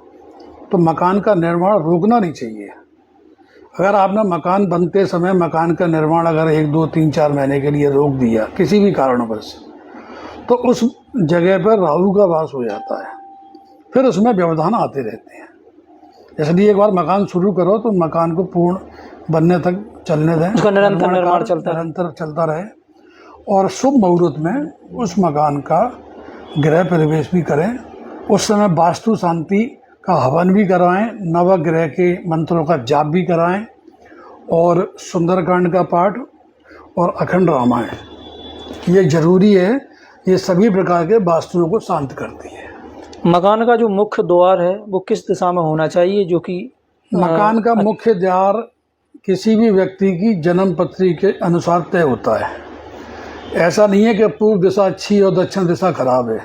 तो मकान का निर्माण रोकना नहीं चाहिए। अगर आपने मकान बनते समय मकान का निर्माण अगर 1, 2, 3, 4 महीने के लिए रोक दिया किसी भी कारणवश, तो उस जगह पर राहु का वास हो जाता है, फिर उसमें व्यवधान आते रहते हैं। इसलिए एक बार मकान शुरू करो तो मकान को पूर्ण बनने तक चलने दें,
उसका निरंतर निर्माण
निरंतर चलता रहे, और शुभ मुहूर्त में उस मकान का गृह प्रवेश भी करें। उस समय वास्तु शांति का हवन भी करवाएं, नवग्रह के मंत्रों का जाप भी कराएं, और सुंदरकांड का पाठ और अखंड रामायण, ये जरूरी है। ये सभी प्रकार के वास्तुओं को शांत करती है।
मकान का जो मुख्य द्वार है वो किस दिशा में होना चाहिए? जो कि
मकान का मुख्य द्वार किसी भी व्यक्ति की जन्म पत्री के अनुसार तय होता है। ऐसा नहीं है कि पूर्व दिशा अच्छी और दक्षिण दिशा खराब है।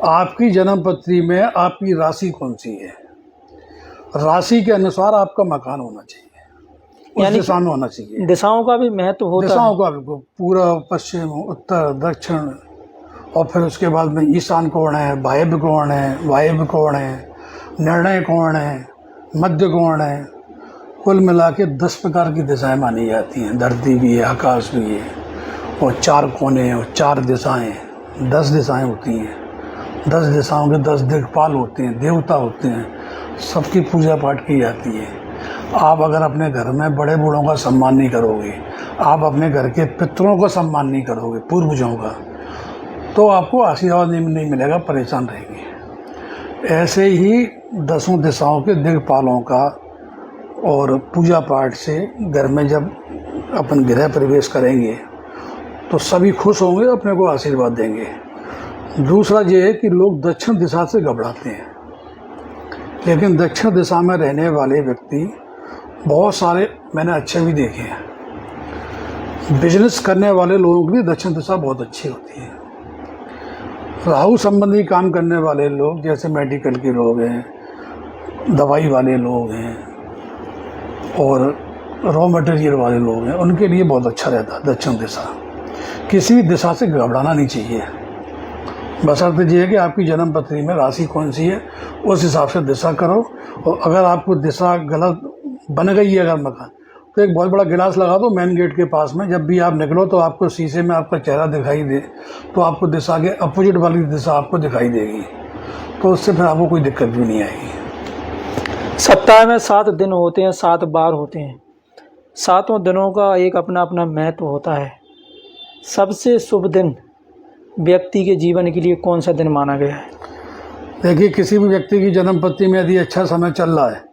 आपकी जन्म पत्री में आपकी राशि कौन सी है, राशि के अनुसार आपका मकान होना चाहिए, उस दिशा में होना चाहिए।
दिशाओं का भी महत्व होता है।
दिशाओं का भी, पूर्व, पश्चिम, उत्तर, दक्षिण, और फिर उसके बाद में ईशान कोण है, वायव्य कोण है, वायव्य कोण है, निर्णय कोण है, मध्य कोण है। कुल मिला के 10 प्रकार की दिशाएं मानी जाती हैं। धरती भी है, आकाश भी है, और 4 कोने और 4 दिशाएं, 10 दिशाएं होती हैं। 10 दिशाओं के 10 दिक्पाल होते हैं, देवता होते हैं, सबकी पूजा पाठ की जाती है। आप अगर अपने घर में बड़े बूढ़ों का सम्मान नहीं करोगे, आप अपने घर के पितरों का सम्मान नहीं करोगे, पूर्वजों का, तो आपको आशीर्वाद नहीं मिलेगा, परेशान रहेंगे। ऐसे ही 10 दिशाओं के दिक्पालों का और पूजा पाठ से घर में जब अपन गृह प्रवेश करेंगे तो सभी खुश होंगे, अपने को आशीर्वाद देंगे। दूसरा ये है कि लोग दक्षिण दिशा से घबराते हैं, लेकिन दक्षिण दिशा में रहने वाले व्यक्ति बहुत सारे मैंने अच्छे भी देखे हैं। बिजनेस करने वाले लोगों की भी दक्षिण दिशा बहुत अच्छी होती है। राहु संबंधी काम करने वाले लोग, जैसे मेडिकल के लोग हैं, दवाई वाले लोग हैं, और रॉ मटेरियल वाले लोग हैं, उनके लिए बहुत अच्छा रहता है दक्षिण दिशा। किसी भी दिशा से घबराना नहीं चाहिए। बशर्ते ये है कि आपकी जन्म पत्री में राशि कौन सी है, उस हिसाब से दिशा करो। और अगर आपको दिशा गलत बन गई है अगर मकान, तो एक बहुत बड़ा गिलास लगा दो मेन गेट के पास में। जब भी आप निकलो तो आपको शीशे में आपका चेहरा दिखाई दे, तो आपको दिशा के अपोजिट वाली दिशा आपको दिखाई देगी, तो उससे फिर आपको कोई दिक्कत भी नहीं आएगी।
सप्ताह में 7 दिन होते हैं, 7 बार होते हैं। 7 दिनों का एक अपना अपना महत्व होता है। सबसे शुभ दिन व्यक्ति के जीवन के लिए कौन सा दिन माना गया है?
देखिए, किसी भी व्यक्ति की जन्म पत्री में यदि अच्छा समय चल रहा है,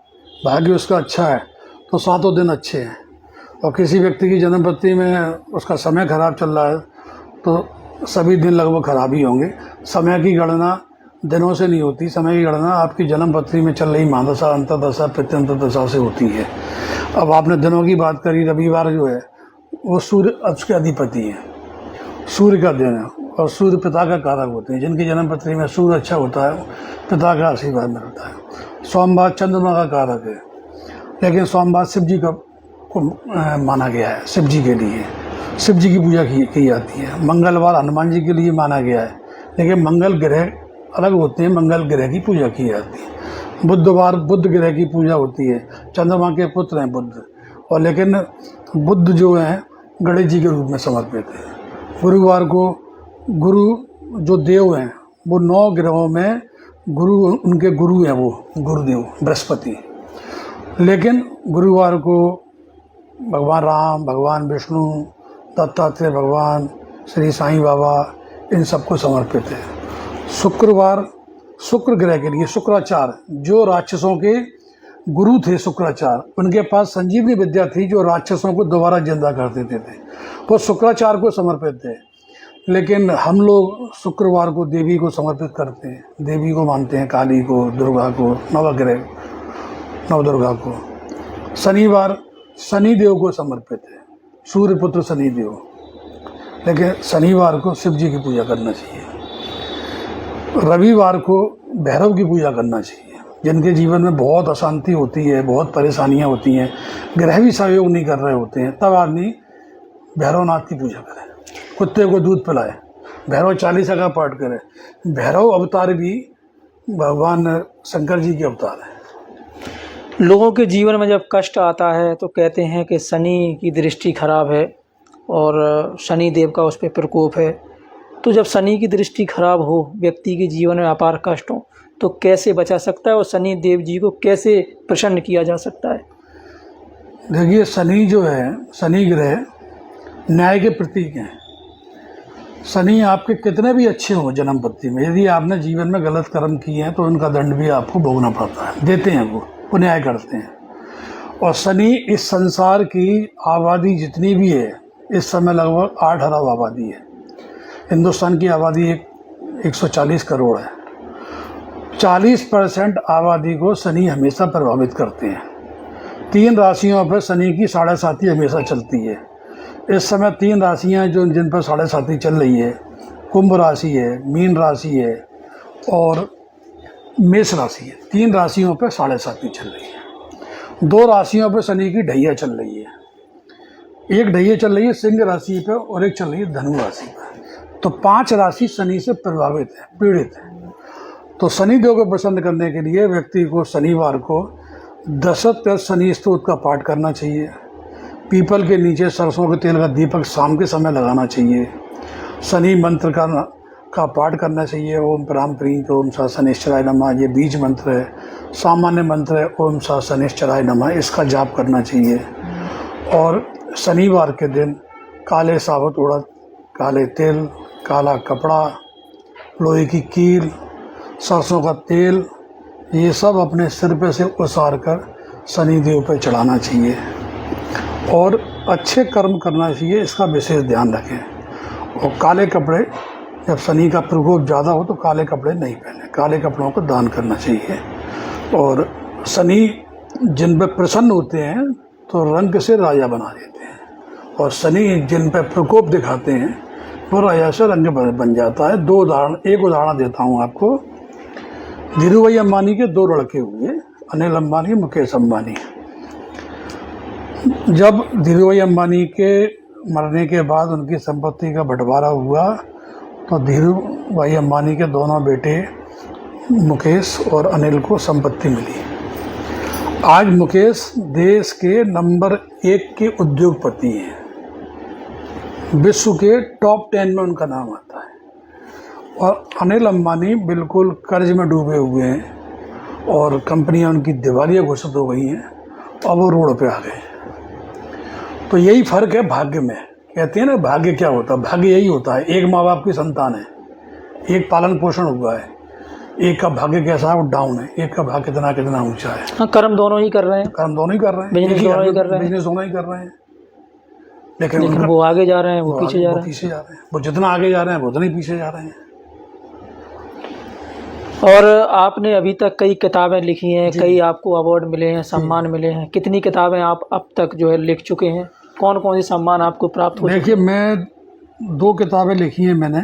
भाग्य उसका अच्छा है, तो 7 दिन अच्छे हैं। और किसी व्यक्ति की जन्म पत्री में उसका समय खराब चल रहा है, तो सभी दिन लगभग खराब ही होंगे। समय की गणना दिनों से नहीं होती, समय की गणना आपकी जन्म पत्री में चल रही महादशा, अंतर्दशा, प्रत्यंतरदशा से होती है। अब आपने दिनों की बात करी, रविवार जो है वो सूर्य उसके अधिपति है, सूर्य का दिन है, और सूर्य पिता का कारक होते हैं। जिनकी जन्म पत्री में सूर्य अच्छा होता है, पिता का आशीर्वाद मिलता है। सोमवार चंद्रमा का कारक है, लेकिन सोमवार शिव जी को माना गया है, शिव जी के लिए, शिव जी की पूजा की जाती है। मंगलवार हनुमान जी के लिए माना गया है, लेकिन मंगल ग्रह अलग होते हैं, मंगल ग्रह की पूजा की जाती है। बुधवार बुध ग्रह की पूजा होती है, चंद्रमा के पुत्र हैं बुध, और लेकिन बुध जो हैं गणेश जी के रूप में समर्पित है। गुरुवार को गुरु जो देव हैं, वो 9 ग्रहों में गुरु, उनके गुरु हैं वो गुरुदेव बृहस्पति। लेकिन गुरुवार को भगवान राम, भगवान विष्णु, दत्तात्रेय भगवान, श्री साईं बाबा, इन सबको समर्पित है। शुक्रवार शुक्र ग्रह के लिए शुक्राचार्य, जो राक्षसों के गुरु थे शुक्राचार्य, उनके पास संजीवनी विद्या थी जो राक्षसों को दोबारा जिंदा कर देते थे, वो शुक्राचार्य को समर्पित थे। लेकिन हम लोग शुक्रवार को देवी को समर्पित करते हैं, देवी को मानते हैं, काली को, दुर्गा को, नवग्रह नवदुर्गा को। शनिवार शनिदेव को समर्पित है, सूर्यपुत्र शनिदेव, लेकिन शनिवार को शिव जी की पूजा करना चाहिए। रविवार को भैरव की पूजा करना चाहिए। जिनके जीवन में बहुत अशांति होती है, बहुत परेशानियां होती हैं, ग्रह भी सहयोग नहीं कर रहे होते हैं, तब आदमी भैरवनाथ की पूजा करे, कुत्ते को दूध पिलाए, भैरव चालीसा का पाठ करे। भैरव अवतार भी भगवान शंकर जी के अवतार है।
लोगों के जीवन में जब कष्ट आता है तो कहते हैं कि शनि की दृष्टि खराब है और शनि देव का उस पर प्रकोप है। तो जब शनि की दृष्टि खराब हो, व्यक्ति के जीवन में अपार कष्ट हो, तो कैसे बचा सकता है और शनि देव जी को कैसे प्रसन्न किया जा सकता है?
देखिए, शनि जो है, शनि ग्रह न्याय के प्रतीक हैं। शनि आपके कितने भी अच्छे हों जन्म पत्री में, यदि आपने जीवन में गलत कर्म किए हैं तो उनका दंड भी आपको भोगना पड़ता है, देते हैं वो न्याय करते हैं। और शनि इस संसार की आबादी जितनी भी है, इस समय लगभग 8 अरब आबादी है। हिंदुस्तान की आबादी 140 करोड़ है। 40% आबादी को शनि हमेशा प्रभावित करते हैं। 3 राशियों पर शनि की 7.5 हमेशा चलती है। इस समय 3 राशियाँ जो जिन पर 7.5 चल रही है, कुंभ राशि है, मीन राशि है और मेष राशि है। 3 राशियों पर 7.5 चल रही है। 2 राशियों पर शनि की ढैया चल रही है। एक ढैया चल रही है सिंह राशि पर और एक चल रही है धनु राशि पर। तो 5 राशि शनि से प्रभावित है, पीड़ित है। तो शनिदेव को प्रसन्न करने के लिए व्यक्ति को शनिवार को दशरथ शनि स्तोत्र का पाठ करना चाहिए। पीपल के नीचे सरसों के तेल का दीपक शाम के समय लगाना चाहिए। शनि मंत्र का पाठ करना चाहिए। ओम प्राम प्रीं ओम सा शनिश्चराय नमः, ये बीज मंत्र है। सामान्य मंत्र है ओम सा शनिश्चराय नमः, इसका जाप करना चाहिए। और शनिवार के दिन काले साबुत उड़द, काले तिल, काला कपड़ा, लोहे की कील, सरसों का तेल, ये सब अपने सिर पे से उसार कर शनिदेव पे चढ़ाना चाहिए और अच्छे कर्म करना चाहिए, इसका विशेष ध्यान रखें। और काले कपड़े, जब शनि का प्रकोप ज़्यादा हो तो काले कपड़े नहीं पहने, काले कपड़ों को दान करना चाहिए। और शनि जिन पर प्रसन्न होते हैं तो रंग से राजा बना देते हैं, और शनि जिन पर प्रकोप दिखाते हैं वो राजा से रंग बन जाता है। एक उदाहरण देता हूँ आपको। धीरूभाई अंबानी के 2 लड़के हुए, अनिल अंबानी, मुकेश अंबानी। जब धीरूभाई अंबानी के मरने के बाद उनकी संपत्ति का बंटवारा हुआ तो धीरूभाई अंबानी के दोनों बेटे मुकेश और अनिल को संपत्ति मिली। आज मुकेश देश के नंबर 1 के उद्योगपति हैं, विश्व के टॉप 10 में उनका नाम आता है। और अनिल अंबानी बिल्कुल कर्ज में डूबे हुए हैं और कंपनियां उनकी दिवालिया घोषित हो गई हैं और वो रोड पे आ गए। तो यही फ़र्क है भाग्य में। कहते हैं ना भाग्य क्या होता है, भाग्य यही होता है। एक माँ बाप की संतान है, एक पालन पोषण हुआ है, एक का भाग्य कैसा है वो डाउन है, एक का भाग्य कितना ऊंचा है।
हाँ, कर्म दोनों ही कर रहे हैं,
कर्म दोनों ही कर रहे हैं,
बिजनेस दोनों ही कर रहे हैं,
बिजनेस दोनों ही कर रहे हैं,
लेकिन वो आगे जा रहे हैं, वो पीछे जा रहे
हैं। वो जितना आगे जा रहे हैं वो उतना ही पीछे जा रहे हैं।
और आपने अभी तक कई किताबें लिखी हैं, कई आपको अवार्ड मिले हैं, सम्मान मिले हैं। कितनी किताबें आप अब तक जो है लिख चुके हैं? कौन कौन सी सम्मान आपको प्राप्त हुए?
देखिए, मैं 2 किताबें लिखी हैं मैंने।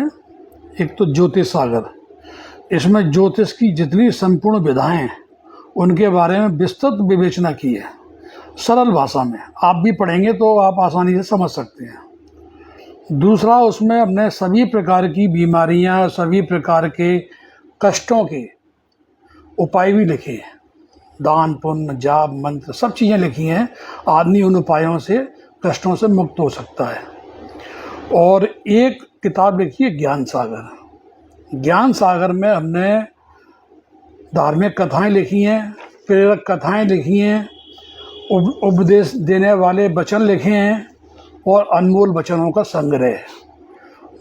एक तो ज्योतिष सागर, इसमें ज्योतिष की जितनी संपूर्ण विधाएं हैं उनके बारे में विस्तृत विवेचना की है, सरल भाषा में। आप भी पढ़ेंगे तो आप आसानी से समझ सकते हैं। दूसरा, उसमें अपने सभी प्रकार की बीमारियां, सभी प्रकार के कष्टों के उपाय भी लिखे हैं। दान पुण्य जाप मंत्र सब चीज़ें लिखी हैं। आदमी उन उपायों से, कष्टों से मुक्त हो सकता है। और एक किताब लिखी है ज्ञान सागर। ज्ञान सागर में हमने धार्मिक कथाएं लिखी हैं, प्रेरक कथाएं लिखी हैं, उपदेश देने वाले वचन लिखे हैं और अनमोल वचनों का संग्रह।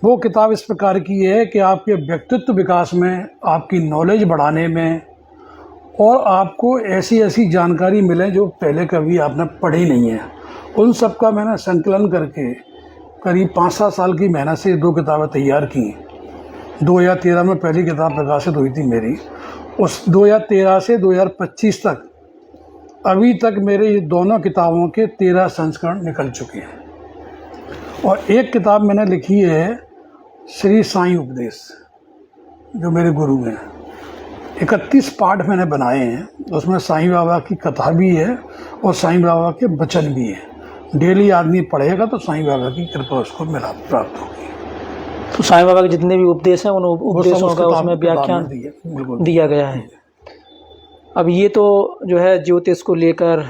वो किताब इस प्रकार की है कि आपके व्यक्तित्व विकास में, आपकी नॉलेज बढ़ाने में, और आपको ऐसी ऐसी जानकारी मिले जो पहले कभी आपने पढ़ी नहीं है, उन सब का मैंने संकलन करके करीब 5-7 साल की मेहनत से 2 किताबें तैयार की। 2013 में पहली किताब प्रकाशित हुई थी मेरी। उस 2013 से 2025 तक, अभी तक मेरे ये दोनों किताबों के 13 संस्करण निकल चुके हैं। और एक किताब मैंने लिखी है श्री साईं उपदेश, जो मेरे गुरु हैं। 31 पाठ मैंने बनाए हैं, उसमें साईं बाबा की कथा भी है और साईं बाबा के वचन भी हैं। डेली आदमी पढ़ेगा तो साईं बाबा की कृपा उसको प्राप्त होगी।
तो साईं बाबा के जितने भी उपदेश हैं उन उपदेशों का उसमें व्याख्यान दिया गया है। अब ये तो जो है ज्योतिष को लेकर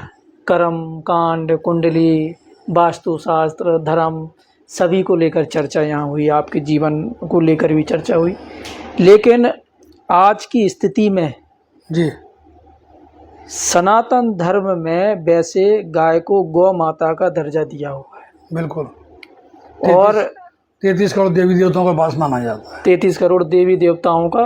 कर्म कांड, कुंडली, वास्तुशास्त्र, धर्म, सभी को लेकर चर्चा यहाँ हुई, आपके जीवन को लेकर भी चर्चा हुई। लेकिन आज की स्थिति में
जी
सनातन धर्म में वैसे गाय को गौ माता का दर्जा दिया हुआ है।
बिल्कुल।
और
33 करोड़ देवी देवताओं का वास माना जाता है।
33 करोड़ देवी देवताओं का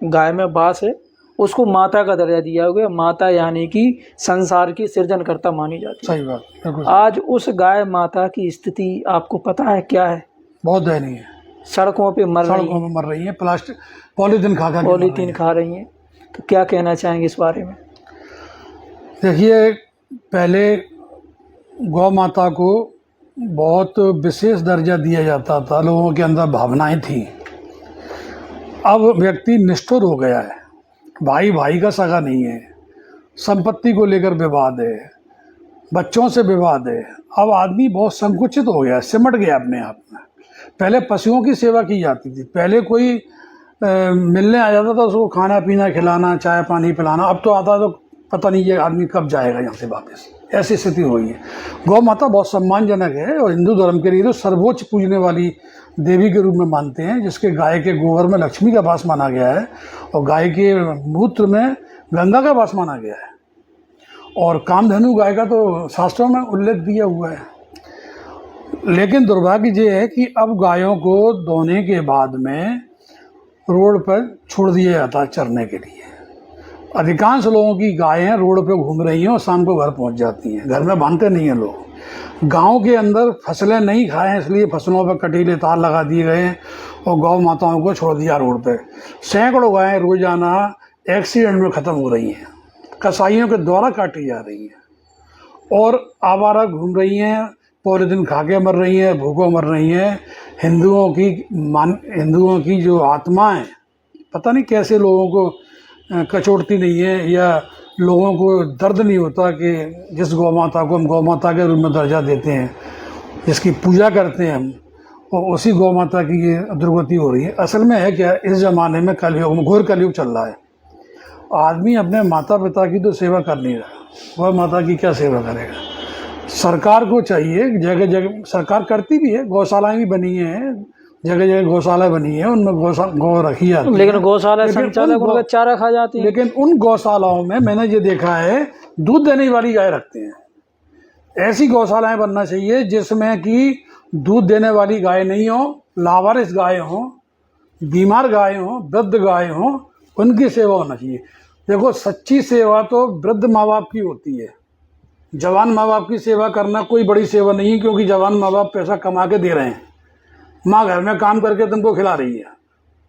गाय में वास है, उसको माता का दर्जा दिया गया। माता यानी कि संसार की सृजनकर्ता मानी जाती है।
सही बात, बिल्कुल।
आज उस गाय माता की स्थिति आपको पता है क्या है?
बहुत दयनीय है।
सड़कों पे मर
रही है, प्लास्टिक पॉलीथीन खा रही हैं।
तो क्या कहना चाहेंगे इस बारे में?
देखिए, पहले गौ माता को बहुत विशेष दर्जा दिया जाता था, लोगों के अंदर भावनाएं थी। अब व्यक्ति निष्ठुर हो गया है, भाई भाई का सगा नहीं है, संपत्ति को लेकर विवाद है, बच्चों से विवाद है। अब आदमी बहुत संकुचित हो गया, सिमट गया अपने आप में। पहले पशुओं की सेवा की जाती थी। पहले कोई मिलने आ जाता था, उसको खाना पीना खिलाना, चाय पानी पिलाना। अब तो आता तो पता नहीं ये आदमी कब जाएगा यहाँ से वापस, ऐसी स्थिति हो गई है। गौ माता बहुत सम्मानजनक है और हिंदू धर्म के लिए तो सर्वोच्च पूजने वाली देवी के रूप में मानते हैं, जिसके गाय के गोबर में लक्ष्मी का वास माना गया है और गाय के मूत्र में गंगा का वास माना गया है। और कामधेनु गाय का तो शास्त्रों में उल्लेख दिया हुआ है। लेकिन दुर्भाग्य ये है कि अब गायों को दोहने के बाद में रोड पर छोड़ दिया जाता है चरने के लिए। अधिकांश लोगों की गायें रोड पे घूम रही हैं और शाम को घर पहुंच जाती हैं, घर में बांधते नहीं हैं लोग। गांव के अंदर फसलें नहीं खाएं इसलिए फसलों पर कटीले तार लगा दिए गए हैं और गौ माताओं को छोड़ दिया रोड पे। सैकड़ों गायें रोजाना एक्सीडेंट में ख़त्म हो रही हैं, कसाईयों के द्वारा काटी जा रही हैं और आवारा घूम रही हैं, पूरे दिन खा के मर रही हैं, भूखों मर रही हैं। हिंदुओं की जो आत्माएं पता नहीं कैसे लोगों को कचोटती नहीं है, या लोगों को दर्द नहीं होता कि जिस गौ माता को हम गौ माता के रूप में दर्जा देते हैं, जिसकी पूजा करते हैं हम, और उसी गौ माता की ये दुर्गति हो रही है। असल में है क्या, इस ज़माने में कलयुग में घोर कलयुग चल रहा है। आदमी अपने माता पिता की तो सेवा कर नहीं रहा, गौ माता की क्या सेवा करेगा। सरकार को चाहिए, जगह जगह सरकार करती भी है, गौशालाएं भी बनी हैं, जगह जगह गौशाला बनी है, उनमें गौ रखी जाती है।
लेकिन गौशाला संचालक उनका चारा खा जाती है।
लेकिन उन गौशालाओं में मैंने ये देखा है दूध देने वाली गाय रखते हैं। ऐसी गौशालाएं बनना चाहिए जिसमें कि दूध देने वाली गाय नहीं हो, लावारिस गाय हो, बीमार गाय हो, वृद्ध गाय हो, उनकी सेवा होना चाहिए। देखो, सच्ची सेवा तो वृद्ध माँ बाप की होती है। जवान माँ बाप की सेवा करना कोई बड़ी सेवा नहीं है, क्योंकि जवान माँ बाप पैसा कमा के दे रहे हैं, माँ घर में काम करके तुमको खिला रही है,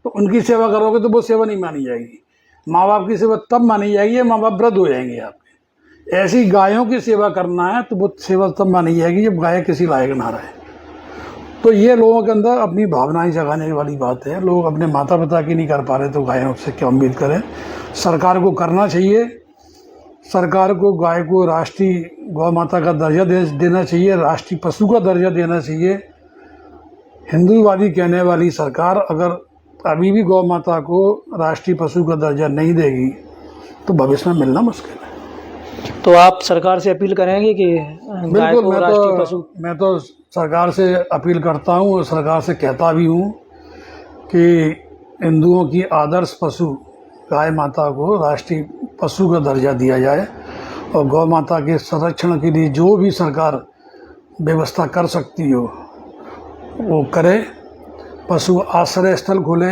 तो उनकी सेवा करोगे तो वो सेवा नहीं मानी जाएगी। माँ बाप की सेवा तब मानी जाएगी माँ बाप वृद्ध हो जाएंगे आपके। ऐसी गायों की सेवा करना है तो वो सेवा तब मानी जाएगी जब गाय किसी लायक ना रहे। तो ये लोगों के अंदर अपनी भावनाएं जगाने वाली बात है। लोग अपने माता पिता की नहीं कर पा रहे तो गायों से क्या उम्मीद करें। सरकार को करना चाहिए, सरकार को गाय को राष्ट्रीय गौ माता का दर्जा देना चाहिए, राष्ट्रीय पशु का दर्जा देना चाहिए। हिंदूवादी कहने वाली सरकार अगर अभी भी गौ माता को राष्ट्रीय पशु का दर्जा नहीं देगी तो भविष्य में मिलना मुश्किल है।
तो आप सरकार से अपील करेंगे कि गाय को राष्ट्रीय पशु?
मैं तो सरकार से अपील करता हूँ और सरकार से कहता भी हूँ कि हिंदुओं की आदर्श पशु गाय माता को राष्ट्रीय पशु का दर्जा दिया जाए और गौ माता के संरक्षण के लिए जो भी सरकार व्यवस्था कर सकती हो वो करे। पशु आश्रय स्थल खोले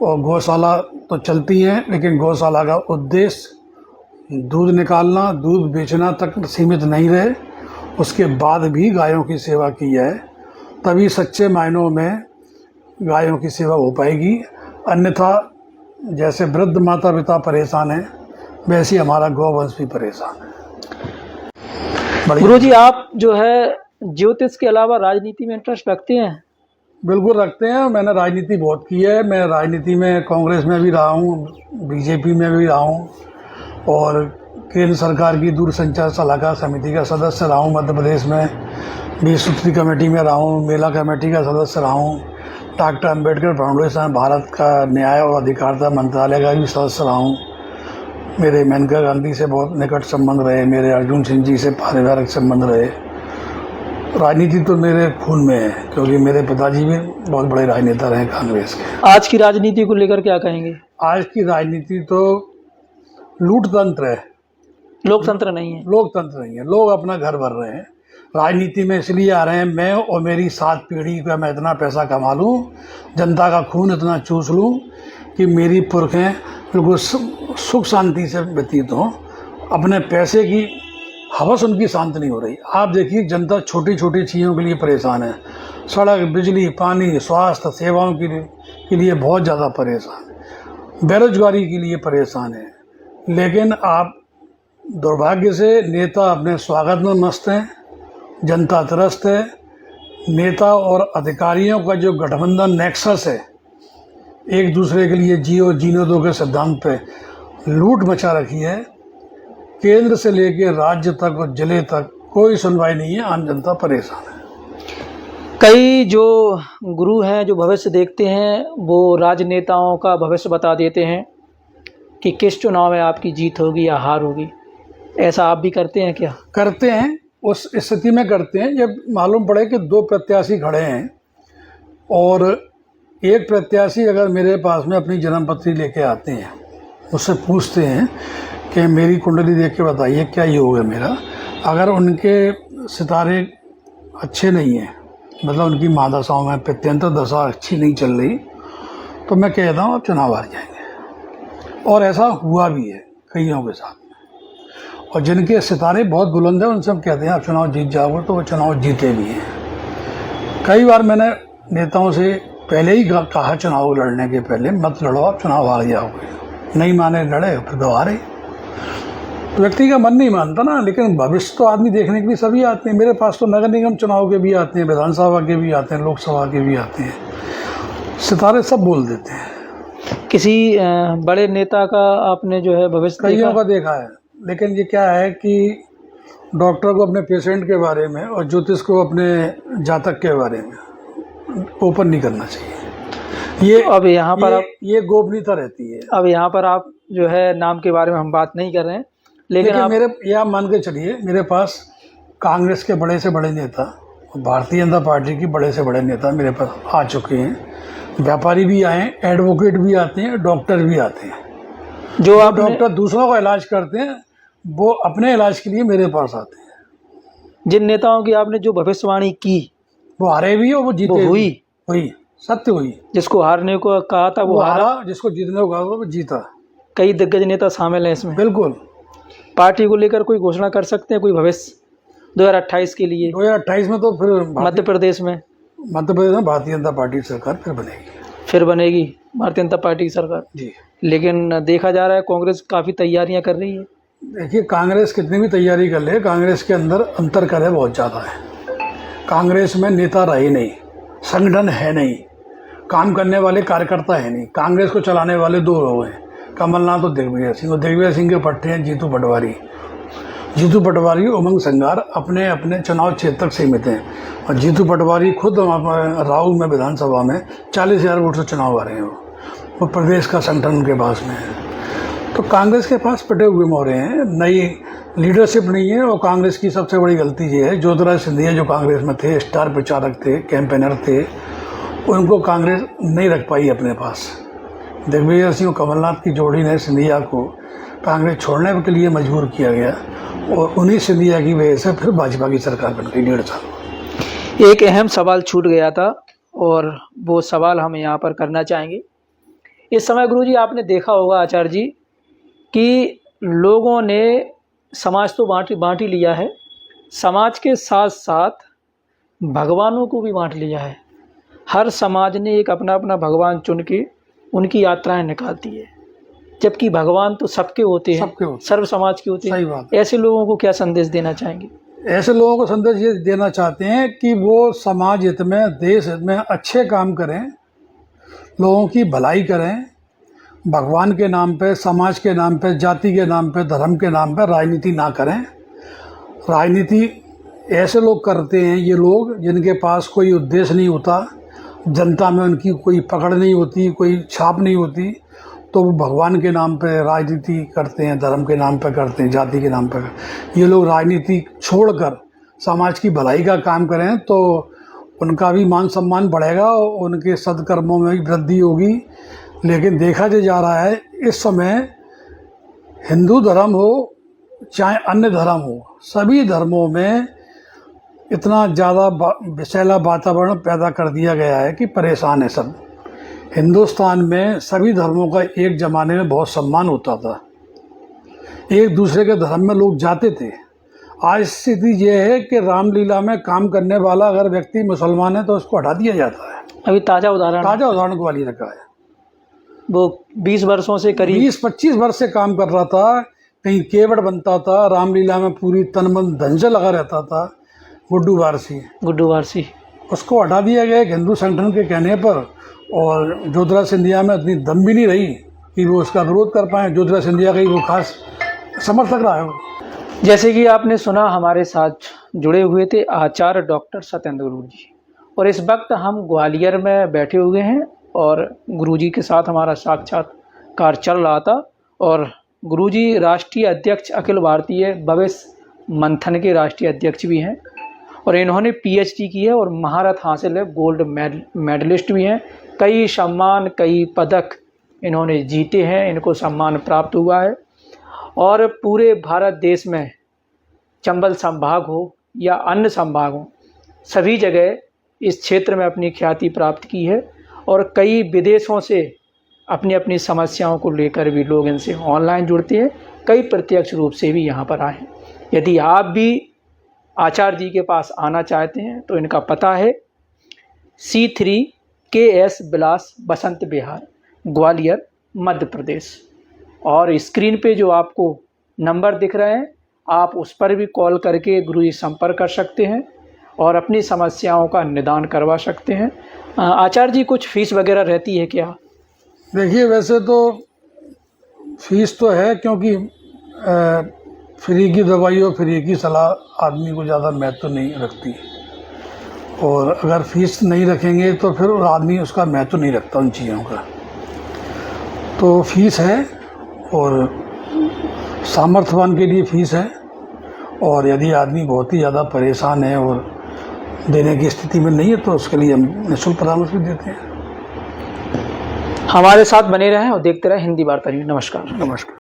और गौशाला तो चलती हैं, लेकिन गौशाला का उद्देश्य दूध निकालना, दूध बेचना तक सीमित नहीं रहे, उसके बाद भी गायों की सेवा की जाए, तभी सच्चे मायनों में गायों की सेवा हो पाएगी। अन्यथा जैसे वृद्ध माता पिता परेशान हैं, वैसे ही हमारा गौवंश भी परेशान है।
गुरुजी, आप जो है ज्योतिष के अलावा राजनीति में इंटरेस्ट रखते हैं?
बिल्कुल रखते हैं। मैंने राजनीति बहुत की है। मैं राजनीति में कांग्रेस में भी रहा हूँ, बीजेपी में भी रहा हूँ और केंद्र सरकार की दूरसंचार सलाहकार समिति का सदस्य रहा हूँ। मध्य प्रदेश में 20 सूत्री कमेटी में रहा हूँ, मेला कमेटी का सदस्य रहा हूँ, डॉक्टर अम्बेडकर फाउंडेशन भारत का न्याय और अधिकारिता मंत्रालय का भी सदस्य रहा हूँ। मेरे मेनका गांधी से बहुत निकट संबंध रहे, मेरे अर्जुन सिंह जी से पारिवारिक संबंध रहे। राजनीति तो मेरे खून में है, क्योंकि मेरे पिताजी भी बहुत बड़े राजनेता रहे कांग्रेस के।
आज की राजनीति को लेकर क्या कहेंगे?
आज की राजनीति तो लूटतंत्र है,
लोकतंत्र नहीं है।
लोकतंत्र नहीं है। लोग अपना घर भर रहे हैं, राजनीति में इसलिए आ रहे हैं मैं और मेरी 7 पीढ़ी का मैं इतना पैसा कमा लूँ, जनता का खून इतना चूस लूँ कि मेरी पुरखें बिल्कुल सुख शांति से व्यतीत हों। अपने पैसे की हवस उनकी शांत नहीं हो रही। आप देखिए, जनता छोटी छोटी चीज़ों के लिए परेशान है, सड़क, बिजली, पानी, स्वास्थ्य सेवाओं के लिए बहुत ज़्यादा परेशान है, बेरोजगारी के लिए परेशान है। लेकिन आप दुर्भाग्य से नेता अपने स्वागत में मस्त हैं, जनता त्रस्त है। नेता और अधिकारियों का जो गठबंधन नेक्सस है, एक दूसरे के लिए जियो जीने दो के सिद्धांत पे लूट मचा रखी है। केंद्र से लेकर राज्य तक और जिले तक कोई सुनवाई नहीं है, आम जनता परेशान है।
कई जो गुरु हैं जो भविष्य देखते हैं वो राजनेताओं का भविष्य बता देते हैं कि किस चुनाव में आपकी जीत होगी या हार होगी। ऐसा आप भी करते हैं क्या?
करते हैं, उस स्थिति में करते हैं जब मालूम पड़े कि दो प्रत्याशी खड़े हैं और एक प्रत्याशी अगर मेरे पास में अपनी जन्मपत्री लेके आते हैं, उससे पूछते हैं कि मेरी कुंडली देख के बताइए क्या योग है मेरा। अगर उनके सितारे अच्छे नहीं हैं, मतलब उनकी महादशाओं में प्रत्यंतर दशा अच्छी नहीं चल रही, तो मैं कहता हूँ आप चुनाव हार जाएंगे। और ऐसा हुआ भी है कईयों के साथ में। और जिनके सितारे बहुत बुलंद हैं उनसे हम कहते हैं आप चुनाव जीत जाओगे, तो वो चुनाव जीते भी हैं। कई बार मैंने नेताओं से पहले ही कहा चुनाव लड़ने के पहले मत लड़ो, आप चुनाव हार जाओगे। नहीं माने लड़े फिर गंवारे। तो व्यक्ति का मन नहीं मानता ना, लेकिन भविष्य तो आदमी देखने के लिए सभी आते हैं। मेरे पास तो नगर निगम चुनाव के भी आते हैं, विधानसभा के भी आते हैं, लोकसभा के भी आते हैं, सितारे सब बोल देते हैं।
किसी बड़े नेता का आपने जो है भविष्य
कईयों का देखा है, लेकिन ये क्या है कि डॉक्टर को अपने पेशेंट के बारे में और ज्योतिष को अपने जातक के बारे में ओपन नहीं करना चाहिए। ये
अब यहाँ पर
ये गोपनीयता रहती है।
अब यहाँ पर आप जो है नाम के बारे में हम बात नहीं कर रहे हैं, लेकिन आप
मेरे यह मान के चलिए, मेरे पास कांग्रेस के बड़े से बड़े नेता, भारतीय जनता पार्टी की बड़े से बड़े नेता मेरे पास आ चुके हैं। व्यापारी भी आए, एडवोकेट भी आते हैं, डॉक्टर भी आते हैं। जो आप डॉक्टर दूसरों का इलाज करते हैं वो अपने इलाज के लिए मेरे पास आते हैं।
जिन नेताओं की आपने जो भविष्यवाणी की
वो हारे भी और वो जीते,
हुई
सत्य हुई।
जिसको हारने को कहा था वो हारा,
जिसको जीतने को कहा था वो जीता।
कई दिग्गज नेता शामिल हैं इसमें।
बिल्कुल।
पार्टी को लेकर कोई घोषणा कर सकते हैं कोई भविष्य 2028 के लिए?
2028 में तो फिर
मध्य प्रदेश में
भारतीय जनता पार्टी सरकार फिर बनेगी
भारतीय जनता पार्टी की सरकार
जी।
लेकिन देखा जा रहा है कांग्रेस काफ़ी तैयारियां कर रही है।
देखिए, कांग्रेस कितनी भी तैयारी कर ले, कांग्रेस के अंदर अंतर कलह बहुत ज़्यादा है। कांग्रेस में नेता रहे नहीं, संगठन है नहीं, काम करने वाले कार्यकर्ता है नहीं। कांग्रेस को चलाने वाले दो लोग हैं, कमलनाथ और दिग्विजय सिंह। और दिग्विजय सिंह के पट्टे हैं जीतू पटवारी उमंग संगार अपने अपने चुनाव क्षेत्र तक सीमित हैं। और जीतू पटवारी खुद राऊ में विधानसभा में 40,000 वोट से चुनाव आ रहे हैं। वो प्रदेश का संगठन उनके पास में है। तो कांग्रेस के पास पटे हुए मोहरे हैं, नई लीडरशिप नहीं है। और कांग्रेस की सबसे बड़ी गलती ये है, ज्योतिरादित्य सिंधिया जो कांग्रेस में थे, स्टार प्रचारक थे, कैंपेनर थे, उनको कांग्रेस नहीं रख पाई अपने पास। दिग्विजय सिंह और कमलनाथ की जोड़ी ने सिंधिया को कांग्रेस छोड़ने के लिए मजबूर किया गया और उन्हीं सिंधिया की वजह से फिर भाजपा की सरकार बन गई 1.5 साल।
एक अहम सवाल छूट गया था और वो सवाल हम यहाँ पर करना चाहेंगे। इस समय गुरुजी आपने देखा होगा आचार्य जी कि लोगों ने समाज तो बांट लिया है, समाज के साथ साथ भगवानों को भी बांट लिया है। हर समाज ने एक अपना अपना भगवान चुन के उनकी यात्राएं निकालती है, जबकि भगवान तो सबके होते हैं, सर्व समाज के होते हैं।
सही बात।
ऐसे लोगों को क्या संदेश देना चाहेंगे?
ऐसे लोगों को संदेश ये देना चाहते हैं कि वो समाज हित में, देश हित में अच्छे काम करें, लोगों की भलाई करें, भगवान के नाम पे, समाज के नाम पे, जाति के नाम पे, धर्म के नाम पे राजनीति ना करें। राजनीति ऐसे लोग करते हैं, ये लोग जिनके पास कोई उद्देश्य नहीं होता, जनता में उनकी कोई पकड़ नहीं होती, कोई छाप नहीं होती, तो वो भगवान के नाम पे राजनीति करते हैं, धर्म के नाम पे करते हैं, जाति के नाम पे। ये लोग राजनीति छोड़कर समाज की भलाई का काम करें तो उनका भी मान सम्मान बढ़ेगा और उनके सदकर्मों में भी वृद्धि होगी। लेकिन देखा जा रहा है इस समय हिंदू धर्म हो चाहे अन्य धर्म हो, सभी धर्मों में इतना ज़्यादा विषैला वातावरण पैदा कर दिया गया है कि परेशान है सब। हिंदुस्तान में सभी धर्मों का एक ज़माने में बहुत सम्मान होता था, एक दूसरे के धर्म में लोग जाते थे। आज स्थिति ये है कि रामलीला में काम करने वाला अगर व्यक्ति मुसलमान है तो उसको हटा दिया जाता है।
अभी ताज़ा उदाहरण
को वाली रखा है।
वो 20 वर्षों से करीब
20-25 वर्ष से काम कर रहा था, कहीं केवट बनता था, रामलीला में पूरी तन मन धन से लगा रहता था, गुड्डू वारसी उसको हटा दिया गया हिंदू संगठन के कहने पर। और ज्योतिरादित्य सिंधिया में इतनी दम भी नहीं रही कि वो उसका विरोध कर पाए। ज्योतिरादित्य सिंधिया का ही वो खास समर्थक रहा है।
जैसे कि आपने सुना, हमारे साथ जुड़े हुए थे आचार्य डॉक्टर सत्येंद्र गुरु जी, और इस वक्त हम ग्वालियर में बैठे हुए हैं और गुरुजी के साथ हमारा साक्षात्कार चल रहा था। और गुरुजी राष्ट्रीय अध्यक्ष, अखिल भारतीय भविष्य मंथन के राष्ट्रीय अध्यक्ष भी हैं और इन्होंने पीएचडी की है और महारत हासिल है, गोल्ड मेडलिस्ट भी हैं। कई सम्मान, कई पदक इन्होंने जीते हैं, इनको सम्मान प्राप्त हुआ है। और पूरे भारत देश में चंबल संभाग हो या अन्य संभाग हो, सभी जगह इस क्षेत्र में अपनी ख्याति प्राप्त की है। और कई विदेशों से अपनी अपनी समस्याओं को लेकर भी लोग इनसे ऑनलाइन जुड़ते हैं, कई प्रत्यक्ष रूप से भी यहाँ पर आए हैं। यदि आप भी आचार्य जी के पास आना चाहते हैं तो इनका पता है C3 KS विलास बसंत विहार, ग्वालियर, मध्य प्रदेश। और स्क्रीन पे जो आपको नंबर दिख रहे हैं, आप उस पर भी कॉल करके गुरुजी संपर्क कर सकते हैं और अपनी समस्याओं का निदान करवा सकते हैं। आचार्य जी, कुछ फीस वगैरह रहती है क्या?
देखिए, वैसे तो फीस तो है, क्योंकि फ्री की दवाई और फ्री की सलाह आदमी को ज़्यादा महत्व नहीं रखती, और अगर फीस नहीं रखेंगे तो फिर आदमी उसका महत्व नहीं रखता उन चीज़ों का। तो फीस है और सामर्थ्यवान के लिए फीस है, और यदि आदमी बहुत ही ज़्यादा परेशान है और देने की स्थिति में नहीं है तो उसके लिए हम निःशुल्क परामर्श भी देते हैं।
हमारे साथ बने रहें और देखते रहें हिंदी वार्ता न्यूज़। नमस्कार।
नमस्कार।